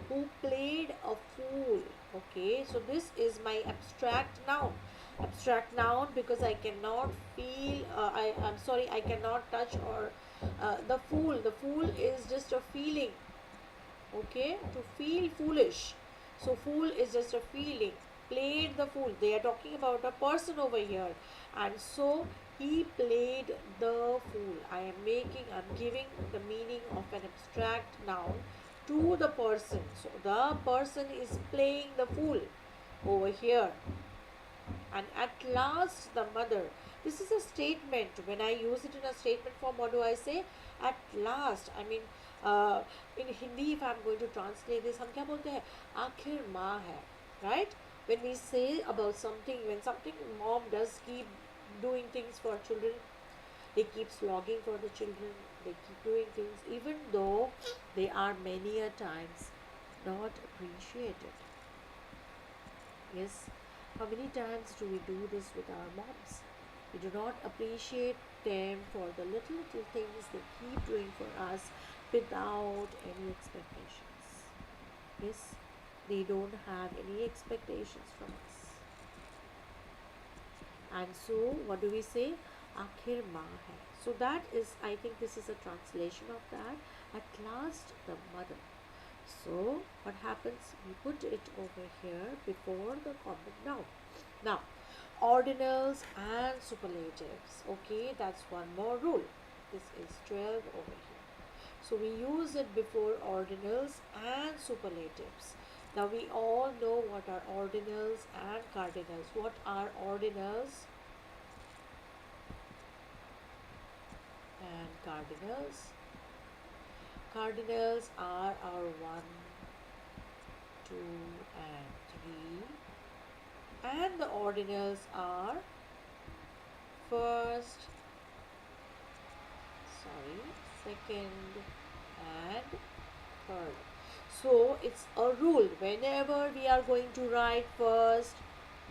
S1: who played a fool. Okay, so this is my abstract noun. Abstract noun because I cannot feel, I'm sorry, I cannot touch or the fool. The fool is just a feeling. Okay, to feel foolish. So, fool is just a feeling. Played the fool. They are talking about a person over here. And so, he played the fool. I'm giving the meaning of an abstract noun to the person. So, the person is playing the fool over here. And at last, the mother. This is a statement. When I use it in a statement form, what do I say? At last. I mean, in Hindi, if I'm going to translate this, हम क्या बोलते हैं? आखिर माँ है, right? When we say about something, when something mom does keep doing things for children, they keep slogging for the children, they keep doing things, even though they are many a times not appreciated. Yes, how many times do we do this with our moms? We do not appreciate them for the little things they keep doing for us without any expectations. Yes, they don't have any expectations from us. And so, what do we say? Akhir maa hai. So that is, I think this is a translation of that. At last, the mother. So, what happens? We put it over here before the common noun. Now, ordinals and superlatives. Okay, that's one more rule. This is 12 over here. So, we use it before ordinals and superlatives. Now, we all know what are ordinals and cardinals. What are ordinals and cardinals? Cardinals are our 1, 2, and 3, and the ordinals are first, second, and third. So it's a rule. Whenever we are going to write first,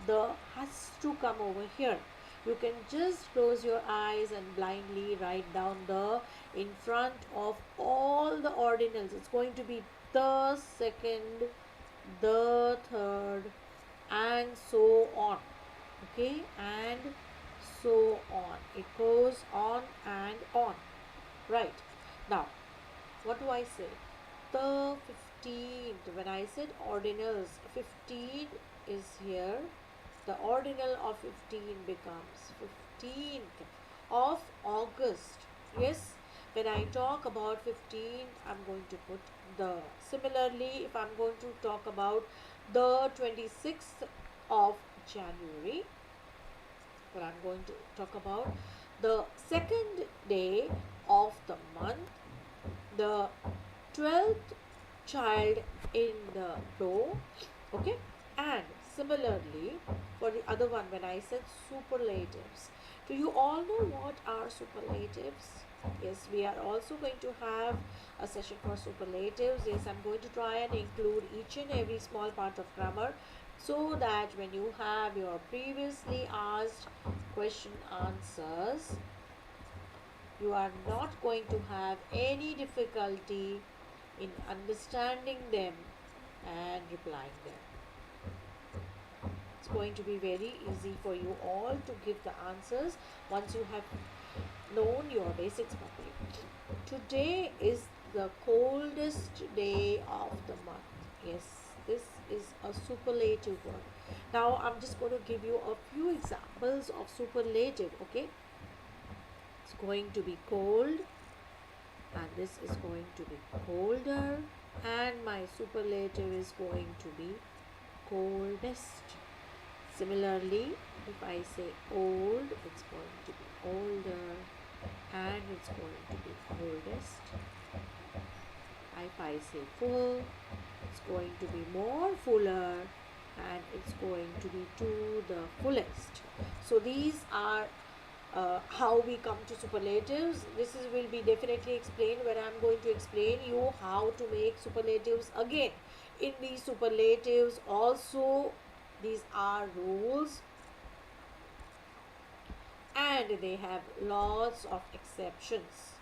S1: the has to come over here. You can just close your eyes and blindly write down the in front of all the ordinals. It's going to be the second, the third, and so on. Okay, and so on. It goes on and on. Right. Now, what do I say? The 15th, when I said ordinals, 15 is here. The ordinal of 15 becomes 15th of August. Yes, when I talk about 15th, I'm going to put the. Similarly, if I'm going to talk about the 26th of January, but I'm going to talk about the second day of the month, the 12th child in the row. Okay, and similarly for the other one, when I said superlatives, do you all know what are superlatives? Yes, we are also going to have a session for superlatives. Yes, I'm going to try and include each and every small part of grammar, so that when you have your previously asked question answers, you are not going to have any difficulty in understanding them and replying them. It's going to be very easy for you all to give the answers once you have known your basics properly. Today is the coldest day of the month. Yes, this is a superlative word. Now I'm just going to give you a few examples of superlative. Okay, it's going to be cold, and this is going to be colder, and my superlative is going to be coldest. Similarly, if I say old, it's going to be older, and it's going to be oldest. If I say full, it's going to be more fuller, and it's going to be to the fullest. So these are how we come to superlatives. This is will be definitely explained when I'm going to explain you how to make superlatives again. In these superlatives also, these are rules, and they have lots of exceptions.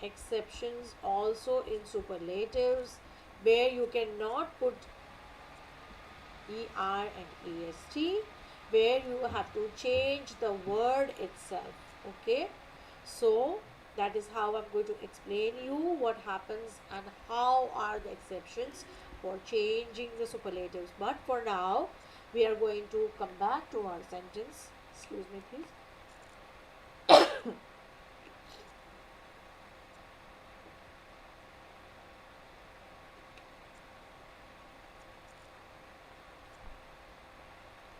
S1: Exceptions also in superlatives, where you cannot put er and est, where you have to change the word itself. Okay, so that is how I'm going to explain you what happens and how are the exceptions for changing the superlatives. But for now, we are going to come back to our sentence. Excuse me, please.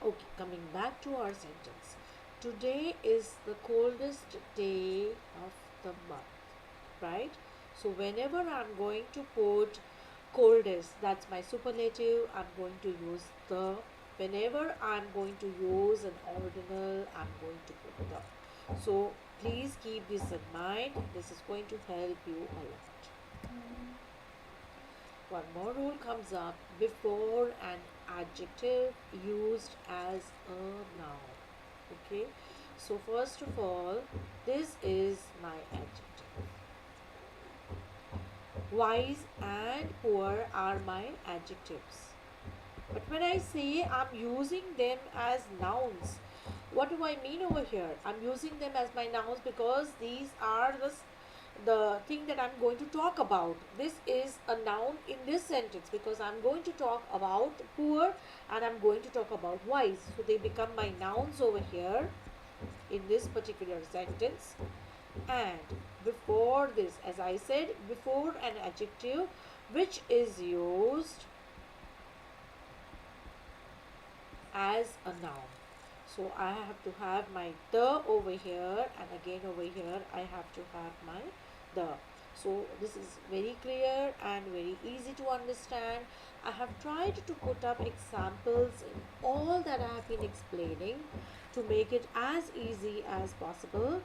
S1: Okay, coming back to our sentence. Today is the coldest day of the month, right? So whenever I'm going to put coldest, that's my superlative, I'm going to use the. Whenever I'm going to use an ordinal, I'm going to put the. So please keep this in mind. This is going to help you a lot. One more rule comes up before an adjective used as a noun. Okay, so first of all, this is my adjective. Wise and poor are my adjectives. But when I say I'm using them as nouns, what do I mean over here? I'm using them as my nouns because these are the thing that I'm going to talk about. This is a noun in this sentence because I'm going to talk about poor and I'm going to talk about wise. So they become my nouns over here in this particular sentence. And before this, as I said, before an adjective which is used as a noun. So I have to have my the over here, and again over here I have to have my the. So this is very clear and very easy to understand. I have tried to put up examples in all that I have been explaining to make it as easy as possible,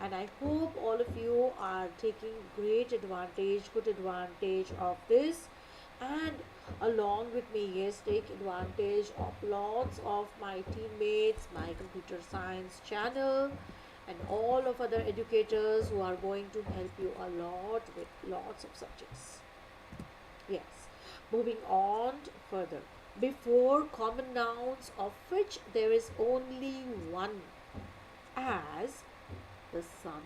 S1: and I hope all of you are taking great advantage, good advantage of this, and along with me, yes, take advantage of lots of my teammates, my computer science channel, and all of other educators who are going to help you a lot with lots of subjects. Yes. Moving on further. Before common nouns of which there is only one, as the sun,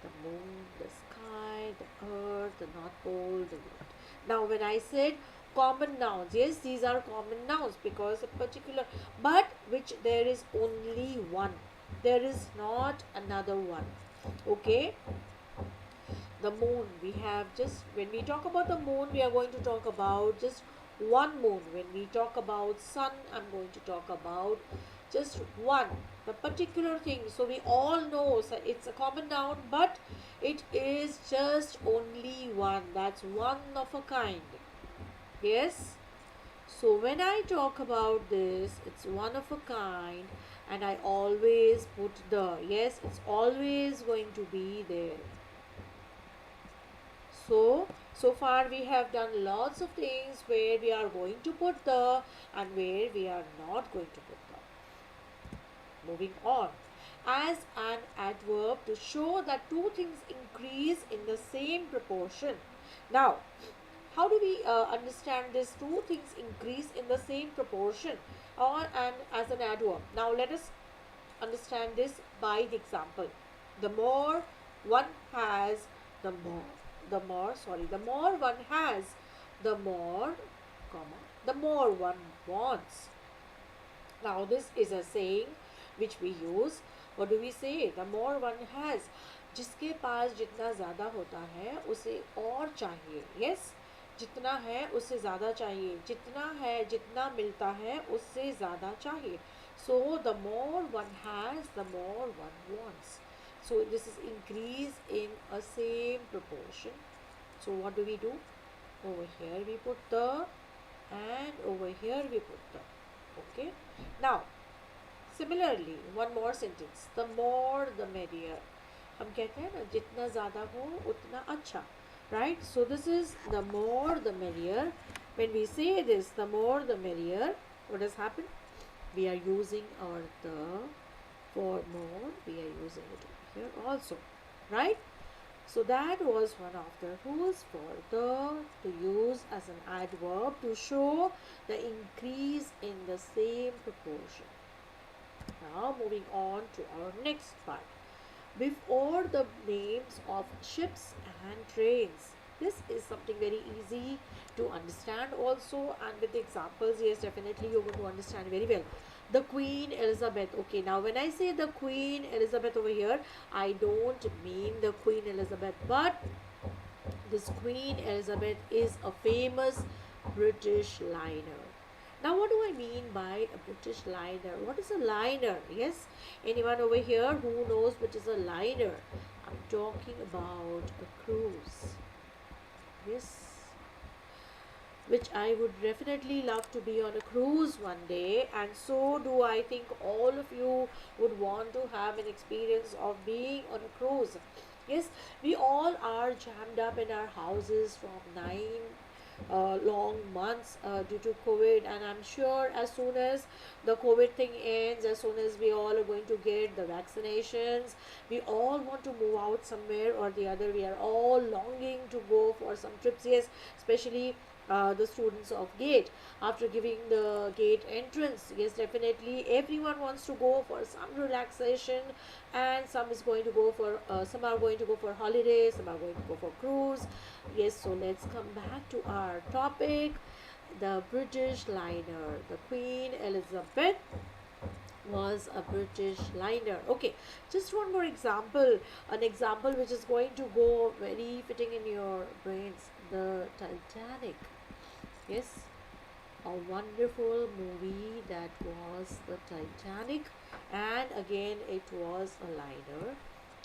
S1: the moon, the sky, the earth, the North Pole, the world. Now, when I said common nouns, yes, these are common nouns because a particular, but which there is only one. There is not another one. Okay, the moon, we have just, when we talk about the moon, we are going to talk about just one moon. When we talk about sun, I'm going to talk about just one, the particular thing. So we all know, so it's a common noun, but it is just only one. That's one of a kind. Yes. So when I talk about this, it's one of a kind, and I always put the, yes, it's always going to be there. So far we have done lots of things where we are going to put the and where we are not going to put the. Moving on. As an adverb to show that two things increase in the same proportion. Now, how do we understand this two things increase in the same proportion or and as an adverb? Now let us understand this by the example. The more one has, the more one has, the more, comma, the more one wants. Now this is a saying which we use. What do we say? The more one has, जिसके पास जितना ज़्यादा होता है उसे और चाहिए. Yes, जितना है उससे ज़्यादा चाहिए. जितना है, जितना मिलता है उससे ज़्यादा चाहिए. So the more one has, the more one wants. So this is increase in a same proportion. So what do we do? Over here we put the, and over here we put the. Okay. Now, similarly, one more sentence. The more the merrier. हम कहते हैं ना, जितना ज़्यादा हो उतना अच्छा. Right? So this is the more the merrier. When we say this, the more the merrier, what has happened? We are using our the for more. We are using it over here also. Right? So that was one of the rules for the to use as an adverb to show the increase in the same proportion. Now moving on to our next part. Before the names of ships and trains. This is something very easy to understand also, and with the examples, yes, definitely you're going to understand very well. The Queen Elizabeth. Okay, now when I say the Queen Elizabeth over here, I don't mean the Queen Elizabeth, but this Queen Elizabeth is a famous British liner. Now, what do I mean by a British liner? What is a liner? Yes, anyone over here who knows what is a liner? I'm talking about a cruise. Yes, which I would definitely love to be on a cruise one day, and so do I think all of you would want to have an experience of being on a cruise. Yes, we all are jammed up in our houses from 9 long months due to COVID, and I'm sure as soon as the COVID thing ends, as soon as we all are going to get the vaccinations, we all want to move out somewhere or the other. We are all longing to go for some trips. Yes, especially the students of gate, after giving the gate entrance, yes, definitely everyone wants to go for some relaxation, and some is going to go for some are going to go for holidays, some are going to go for cruise. Yes, so let's come back to our topic. The British liner, the Queen Elizabeth was a British liner. Okay, just one more example, an example which is going to go very fitting in your brains. The Titanic. Yes, a wonderful movie that was the Titanic, and again it was a liner.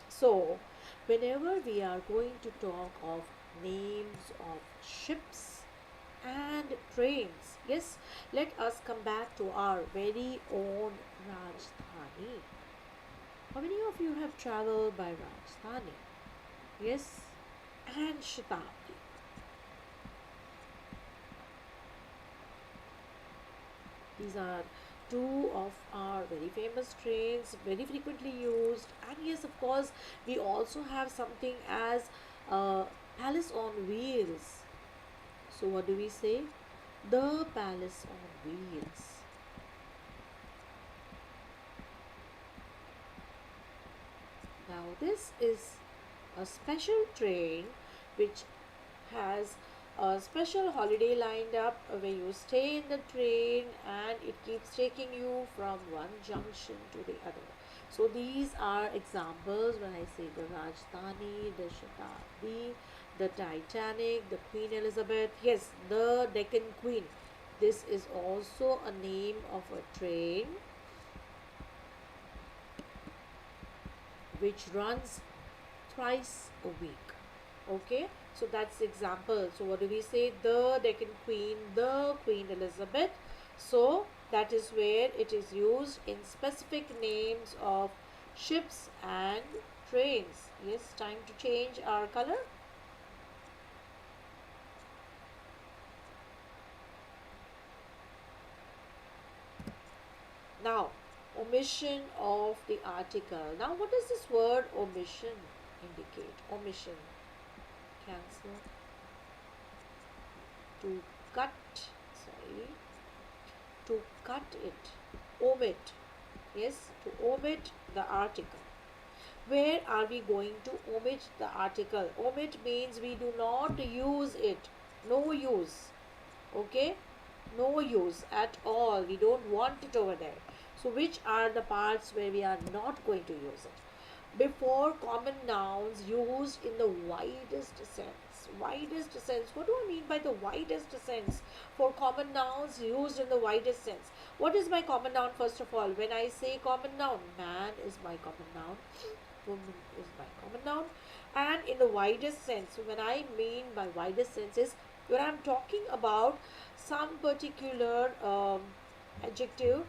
S1: So whenever we are going to talk of names of ships and trains, yes, let us come back to our very own Rajdhani. How many of you have traveled by Rajdhani? Yes, and Shatabdi. These are two of our very famous trains, very frequently used. And yes, of course, we also have something as Palace on Wheels. So what do we say? The palace on wheels. Now this is a special train which has a special holiday lined up where you stay in the train and it keeps taking you from one junction to the other. So these are examples when I say the Rajdhani, the Shatabdi, the Titanic, the Queen Elizabeth. Yes, the Deccan Queen. This is also a name of a train which runs thrice a week. Okay, so that's the example. So what do we say? The Deccan Queen, the Queen Elizabeth. So that is where it is used in specific names of ships and trains. Yes, time to change our color. Now, omission of the article. Now, what does this word omission indicate? Omission. Cancel. To cut. Sorry. To cut it. Omit. Yes, to omit the article. Where are we going to omit the article? Omit means we do not use it. No use. Okay? No use at all. We don't want it over there. So which are the parts where we are not going to use it? Before common nouns used in the widest sense. Widest sense. What do I mean by the widest sense? For common nouns used in the widest sense. What is my common noun first of all? When I say common noun, man is my common noun. Woman is my common noun. And in the widest sense, when I mean by widest sense is when I'm talking about some particular adjective,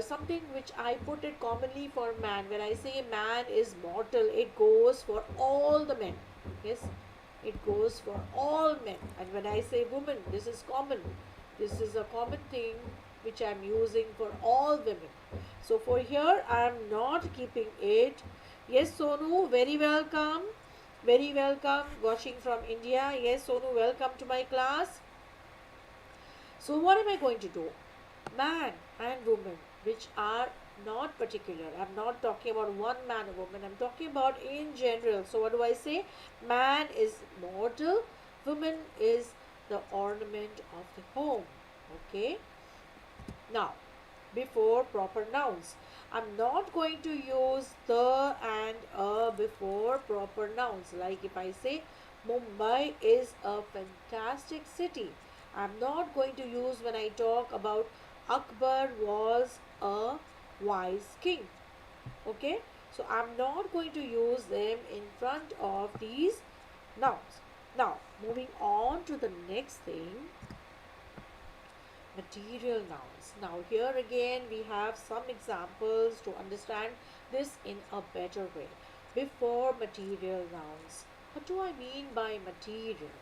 S1: something which I put it commonly for man. When I say man is mortal, it goes for all the men. Yes, it goes for all men. And when I say woman, this is common. This is a common thing which I'm using for all women. So for here, I'm not keeping it. Yes, Sonu, very welcome. Very welcome. Watching from India. Yes, Sonu, welcome to my class. So what am I going to do? Man and woman, which are not particular. I'm not talking about one man or woman. I'm talking about in general. So what do I say? Man is mortal. Woman is the ornament of the home. Okay. Now, before proper nouns. I'm not going to use the and a before proper nouns. Like if I say Mumbai is a fantastic city. I'm not going to use when I talk about Akbar was a wise king. Okay. So I'm not going to use them in front of these nouns. Now, moving on to the next thing. Material nouns. Now here again we have some examples to understand this in a better way. Before material nouns, what do I mean by material?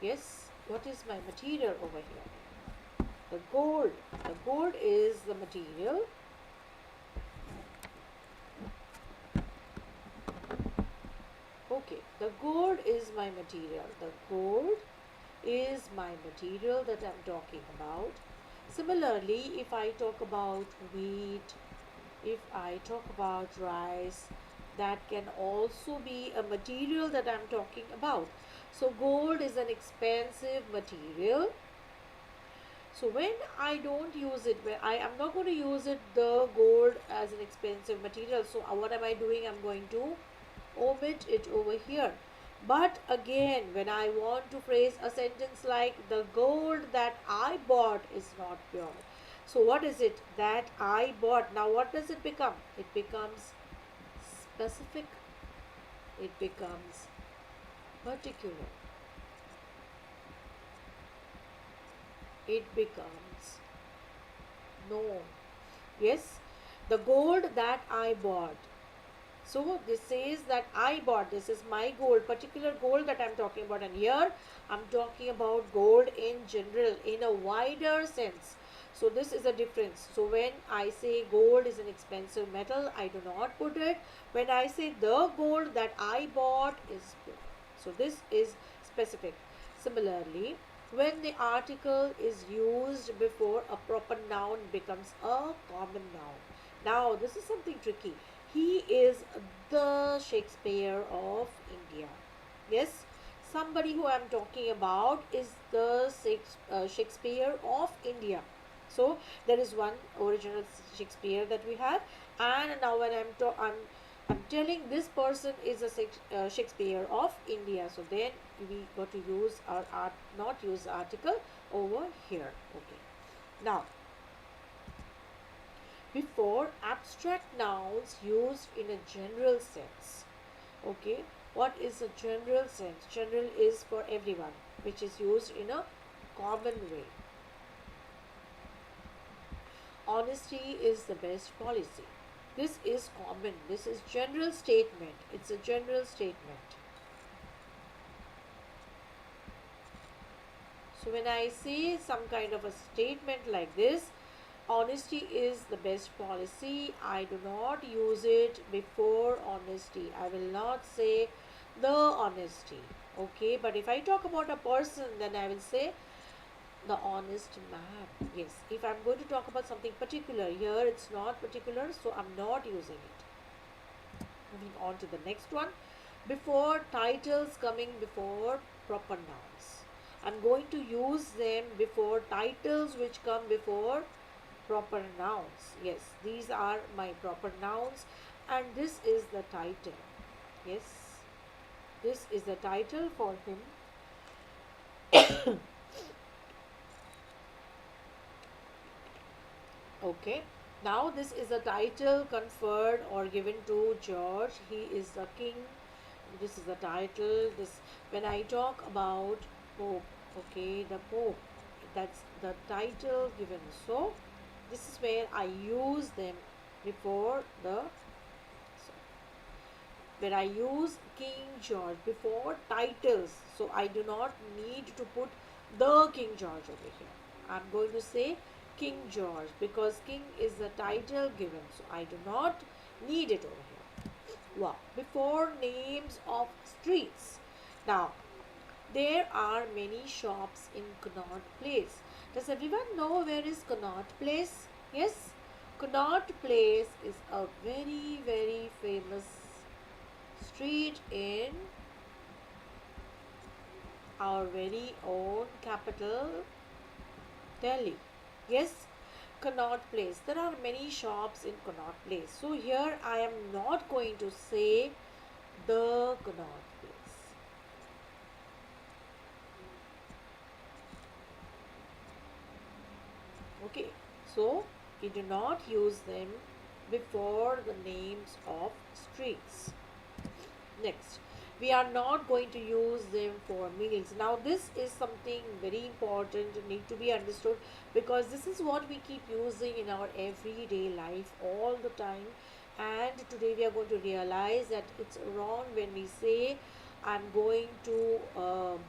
S1: Yes, what is my material over here? The gold. The gold is the material. Okay, the gold is my material. The gold is my material that I'm talking about. Similarly, if I talk about wheat, if I talk about rice, that can also be a material that I'm talking about. So gold is an expensive material. So when I don't use it, when I am not going to use it, the gold as an expensive material. So what am I doing? I'm going to omit it over here. But again, when I want to phrase a sentence like the gold that I bought is not pure. So what is it that I bought? Now what does it become? It becomes specific. It becomes particular. It becomes known. Yes, the gold that I bought. So this says that I bought, this is my gold, particular gold that I'm talking about, and here I'm talking about gold in general, in a wider sense. So this is a difference. So when I say gold is an expensive metal, I do not put it. When I say the gold that I bought is pure. So this is specific. Similarly, when the article is used before a proper noun becomes a common noun. Now, this is something tricky. He is the Shakespeare of India. Yes, somebody who I'm talking about is the Shakespeare of India. So there is one original Shakespeare that we have, and now when I'm telling this person is a Shakespeare of India. So then we got to use our art, not use the article over here. Okay. Now, before abstract nouns used in a general sense. Okay. What is a general sense? General is for everyone, which is used in a common way. Honesty is the best policy. This is common. This is general statement. It's a general statement. So when I say some kind of a statement like this, honesty is the best policy, I do not use it before honesty. I will not say the honesty. Okay, but if I talk about a person, then I will say the honest man. Yes, if I'm going to talk about something particular, here it's not particular, so I'm not using it. Moving on to the next one. Before titles coming before proper nouns. I'm going to use them before titles which come before proper nouns. Yes, these are my proper nouns, and this is the title. Yes, this is the title for him. Okay, now this is a title conferred or given to George. He is the king. This is the title. This, when I talk about Pope, okay, the Pope, that's the title given. So this is where I use them before the, so where I use King George before titles. So I do not need to put the King George over here. I'm going to say King George because King is the title given. So I do not need it over here. Wow. Before names of streets. Now, there are many shops in Connaught Place. Does everyone know where is Connaught Place? Yes, Connaught Place is a very, very famous street in our very own capital, Delhi. Yes, Connaught Place. There are many shops in Connaught Place. So here I am not going to say the Connaught Place. Okay, so we do not use them before the names of streets. Next, we are not going to use them for meals. Now this is something very important, need to be understood, because this is what we keep using in our everyday life all the time, and today we are going to realize that it's wrong when we say I'm going to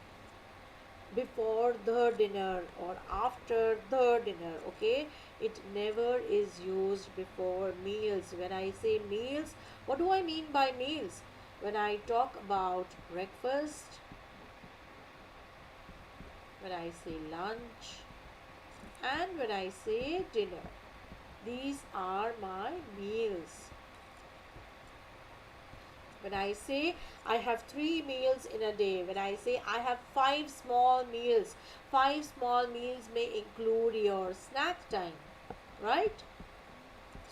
S1: before the dinner or after the dinner. Okay, it never is used before meals. When I say meals, what do I mean by meals? When I talk about breakfast, when I say lunch, and when I say dinner, these are my meals. When I say I have 3 meals in a day, when I say I have 5 small meals, 5 small meals may include your snack time, right?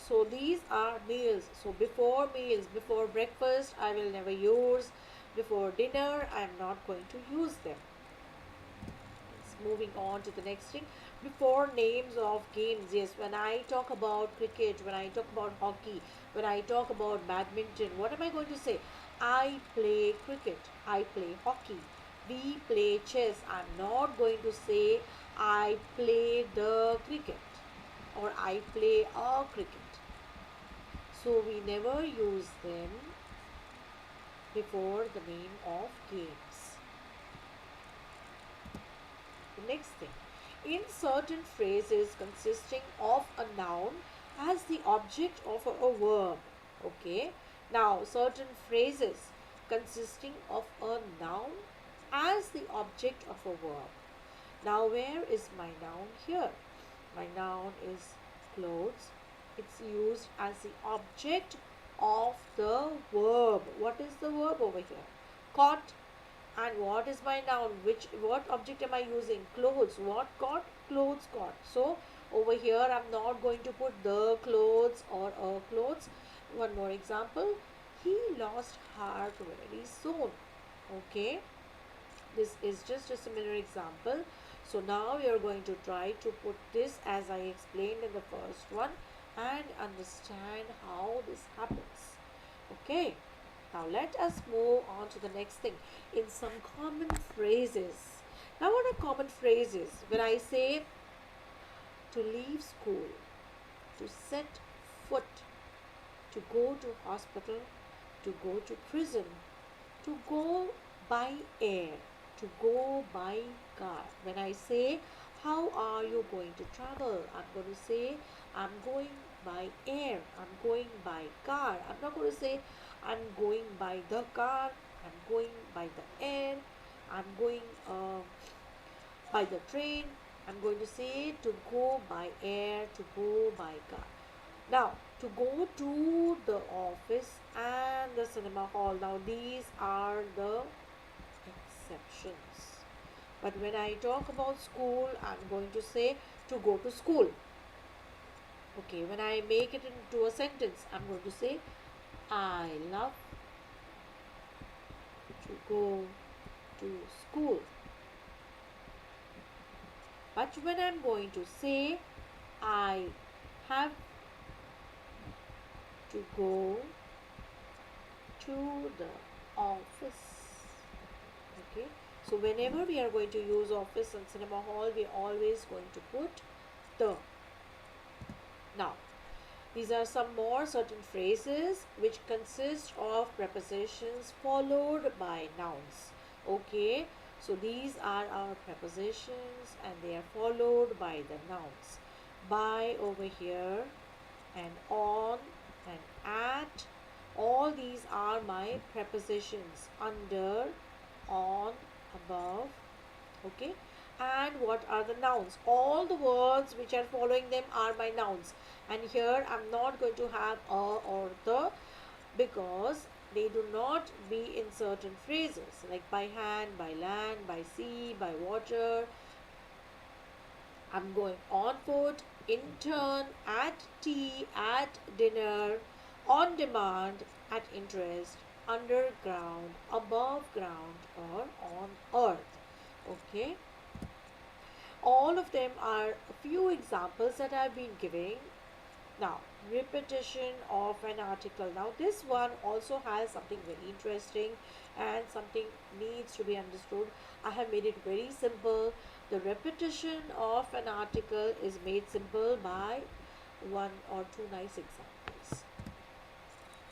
S1: So these are meals. So before meals, before breakfast, I will never use. Before dinner, I am not going to use them. Moving on to the next thing. Before names of games, yes, when I talk about cricket, when I talk about hockey, when I talk about badminton, what am I going to say? I play cricket, I play hockey, we play chess. I'm not going to say I play the cricket or I play a cricket. So we never use them before the name of games. The next thing, in certain phrases consisting of a noun as the object of a verb. Okay, now certain phrases consisting of a noun as the object of a verb. Now, where is my noun here? My noun is clothes. It's used as the object of the verb. What is the verb over here? Caught. And what is my noun? What object am I using? Clothes. What caught? Clothes caught. So over here I'm not going to put the clothes or a clothes. One more example. He lost heart very soon. Okay. This is just a similar example. So now we are going to try to put this as I explained in the first one and understand how this happens. Okay. Now let us move on to the next thing. In some common phrases. Now what are common phrases? When I say to leave school, to set foot, to go to hospital, to go to prison, to go by air, to go by car. When I say how are you going to travel, I'm going to say I'm going by air, I'm going by car. I'm not going to say I'm going by the car, I'm going by the air, I'm going by the train. I'm going to say to go by air, to go by car. Now, to go to the office and the cinema hall. Now, these are the exceptions. But when I talk about school, I'm going to say to go to school. Okay, when I make it into a sentence, I'm going to say I love to go to school. But when I'm going to say I have to go to the office. Okay, so whenever we are going to use office and cinema hall, we are always going to put the. Now, these are some more certain phrases which consist of prepositions followed by nouns. Okay, so these are our prepositions and they are followed by the nouns. By over here and on and at, all these are my prepositions. Under, on, above. Okay, and what are the nouns? All the words which are following them are my nouns, and here I'm not going to have a or the because they do not be in certain phrases like by hand, by land, by sea, by water. I'm going on foot, in turn, at tea, at dinner, on demand, at interest, underground, above ground, or on earth. Okay, all of them are a few examples that I've been giving. Now, repetition of an article. Now, this one also has something very interesting and something needs to be understood. I have made it very simple. The repetition of an article is made simple by one or two nice examples.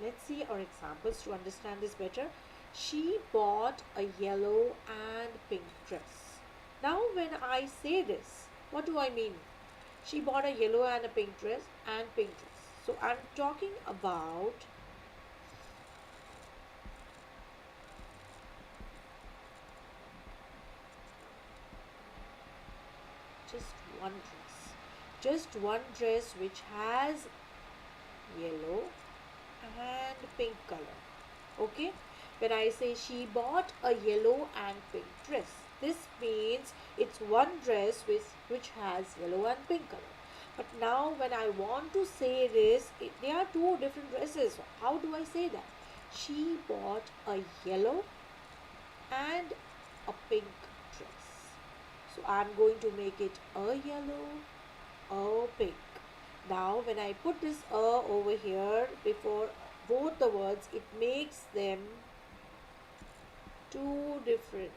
S1: Let's see our examples to understand this better. She bought a yellow and pink dress. Now, when I say this, what do I mean? She bought a yellow and a pink dress and pink dress. So I'm talking about just one dress. Just one dress which has yellow and pink color. Okay? When I say she bought a yellow and pink dress, this means it's one dress which has yellow and pink color. But now when I want to say this, there are two different dresses. How do I say that? She bought a yellow and a pink dress. So I'm going to make it a yellow, a pink. Now when I put this a over here before both the words, it makes them two different.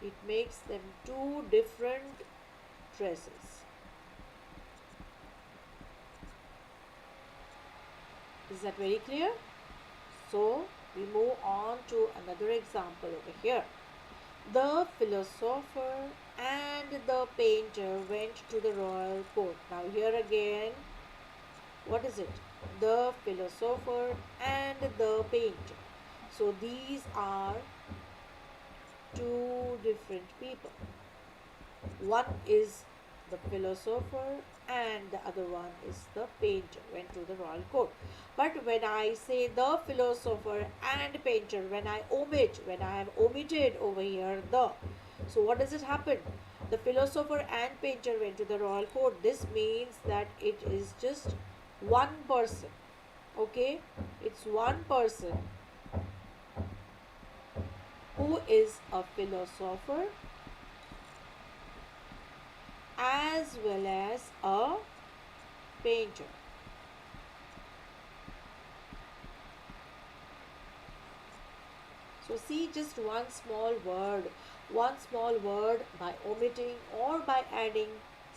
S1: It makes them two different dresses. Is that very clear? So we move on to another example over here. The philosopher and the painter went to the royal court. Now here again, what is it? The philosopher and the painter. So these are two different people. One is the philosopher and the other one is the painter went to the royal court. But when I say the philosopher and painter, when I have omitted over here the, so what does it happen? The philosopher and painter went to the royal court. This means that it is just one person. Okay, it's one person who is a philosopher as well as a painter. So see, just one small word by omitting or by adding,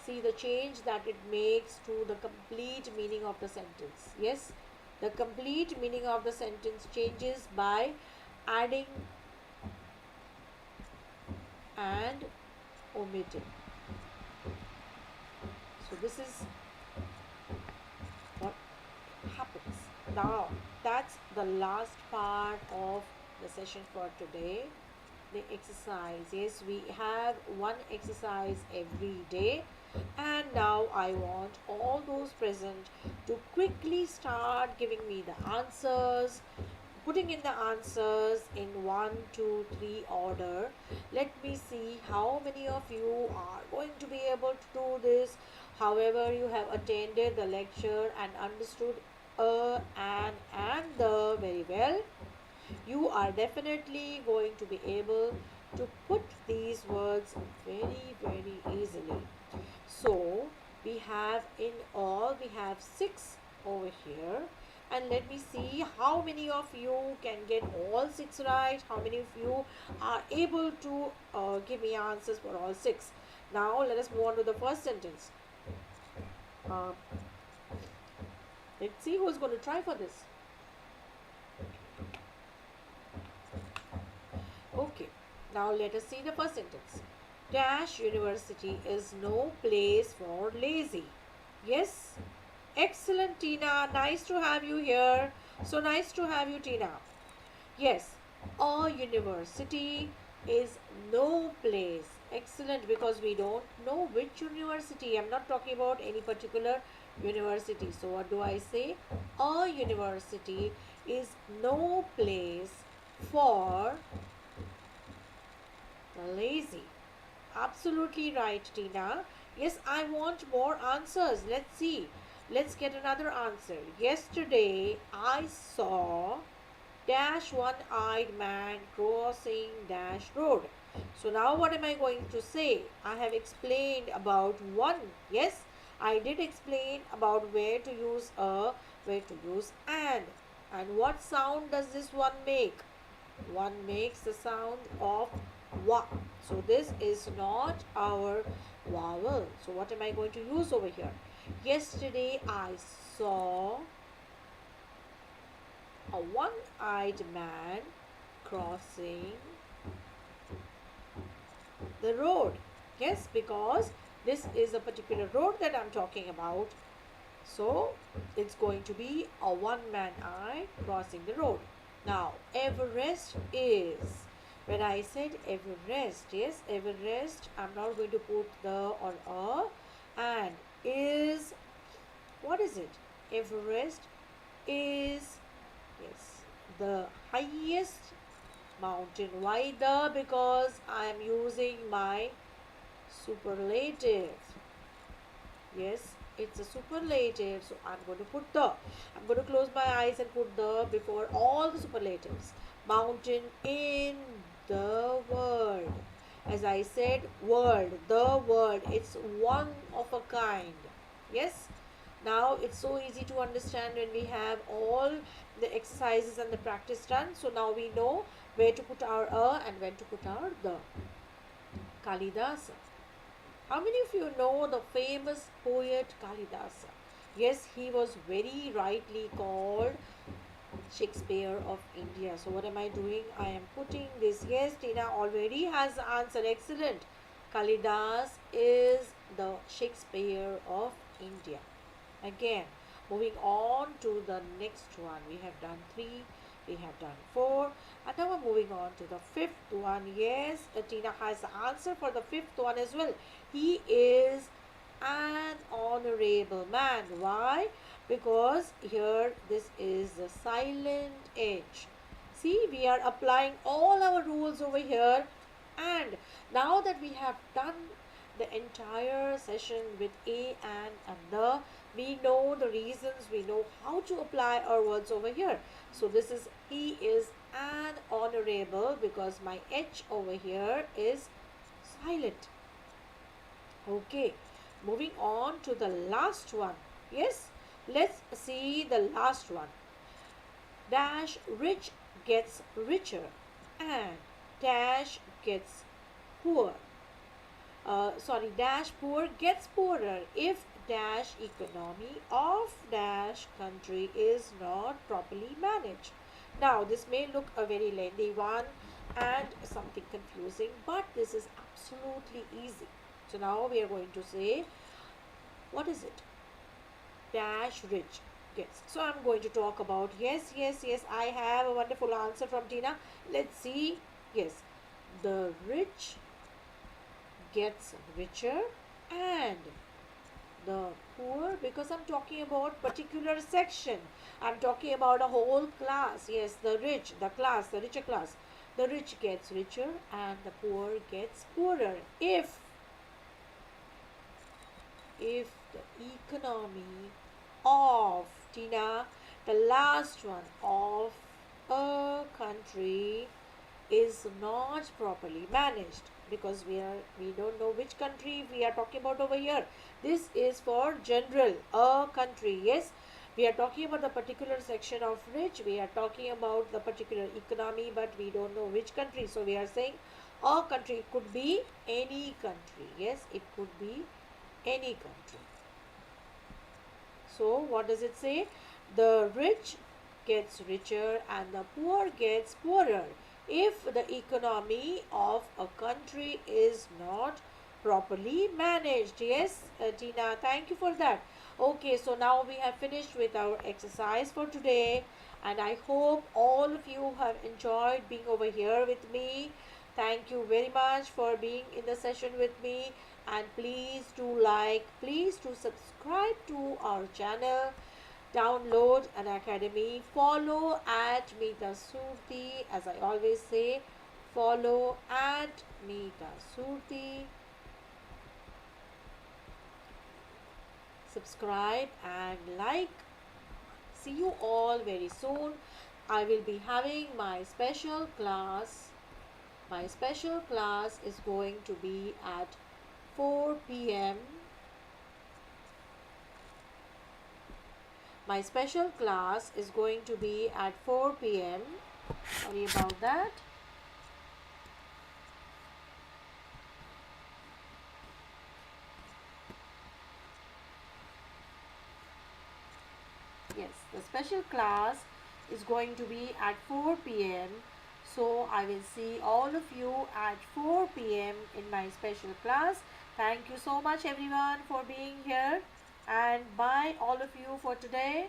S1: see the change that it makes to the complete meaning of the sentence. Yes, the complete meaning of the sentence changes by adding and omitting. So this is what happens. Now that's the last part of the session for today. The exercise, yes, we have one exercise every day, and now I want all those present to quickly start giving me the answers, putting in the answers in 1, 2, 3 order. Let me see how many of you are going to be able to do this. However, you have attended the lecture and understood and the very well, you are definitely going to be able to put these words very easily. So we have in all, we have 6 over here, and let me see how many of you can get all 6 right, how many of you are able to give me answers for all 6. Now let us move on to the first sentence. uh, let's see who's going to try for this. Okay, now let us see the first sentence. Dash university is no place for lazy. Yes? Excellent, Tina. Nice to have you here. So nice to have you, Tina. Yes, a university is no place. Excellent, because we don't know which university. I'm not talking about any particular university. So what do I say? A university is no place for the lazy. Absolutely right, Tina. Yes, I want more answers. Let's see. Let's get another answer. Yesterday, I saw dash one-eyed man crossing dash road. So now what am I going to say? I have explained about one. Yes, I did explain about where to use a, where to use and. And what sound does this one make? One makes the sound of wa. So this is not our vowel. So what am I going to use over here? Yesterday I saw a one-eyed man crossing the road. Yes, because this is a particular road that I'm talking about. So it's going to be a one-man eye crossing the road. Now, Everest is, when I said Everest, yes, Everest, I'm not going to put the or a, and is, what is it? Everest is, yes, the highest mountain. Why the? Because I am using my superlative. Yes, it's a superlative, so I'm going to put the. I'm going to close my eyes and put the before all the superlatives. Mountain in the world. As I said, world, the world. It's one of a kind. Yes. Now it's so easy to understand when we have all the exercises and the practice done. So now we know where to put our and when to put our the. Kalidasa. How many of you know the famous poet Kalidasa? Yes, he was very rightly called Shakespeare of India. So what am I doing? I am putting this. Yes, Tina already has the answer. Excellent. Kalidas is the Shakespeare of India. Again, moving on to the next one. We have done 3. We have done 4. And now we're moving on to the fifth one. Yes, Tina has the answer for the fifth one as well. He is an honorable man. Why? Because here this is the silent H. See, we are applying all our rules over here. And now that we have done the entire session with a and the, we know the reasons, we know how to apply our words over here. So this is, he is an honorable, because my H over here is silent. Okay, moving on to the last one. Yes, let's see the last one. Dash rich gets richer and dash gets poor. Dash poor gets poorer if dash economy of dash country is not properly managed. Now, this may look a very lengthy one and something confusing, but this is absolutely easy. So now we are going to say, what is it? Dash rich gets. So I'm going to talk about, yes, I have a wonderful answer from Tina. Let's see. Yes, the rich gets richer and the poor, because I'm talking about particular section, I'm talking about a whole class. Yes, the rich, the class, the richer class, the rich gets richer and the poor gets poorer if the economy of, Tina, the last one, of a country is not properly managed, because we don't know which country we are talking about over here. This is for general, a country. Yes, we are talking about the particular section of rich, we are talking about the particular economy, but we don't know which country. So we are saying a country. It could be any country. Yes, it could be any country. So what does it say? The rich gets richer and the poor gets poorer if the economy of a country is not properly managed. Yes, Tina, thank you for that. Okay, so now we have finished with our exercise for today, and I hope all of you have enjoyed being over here with me. Thank you very much for being in the session with me, and please do like, please do subscribe to our channel, download Unacademy, follow at Mita Surti. As I always say, follow at Mita Surti, subscribe and like. See you all very soon. I will be having my special class. My special class is going to be at 4 p.m. My special class is going to be at 4 p.m. Sorry about that. Yes, the special class is going to be at 4 p.m. So I will see all of you at 4 p.m. in my special class. Thank you so much everyone for being here, and bye all of you for today.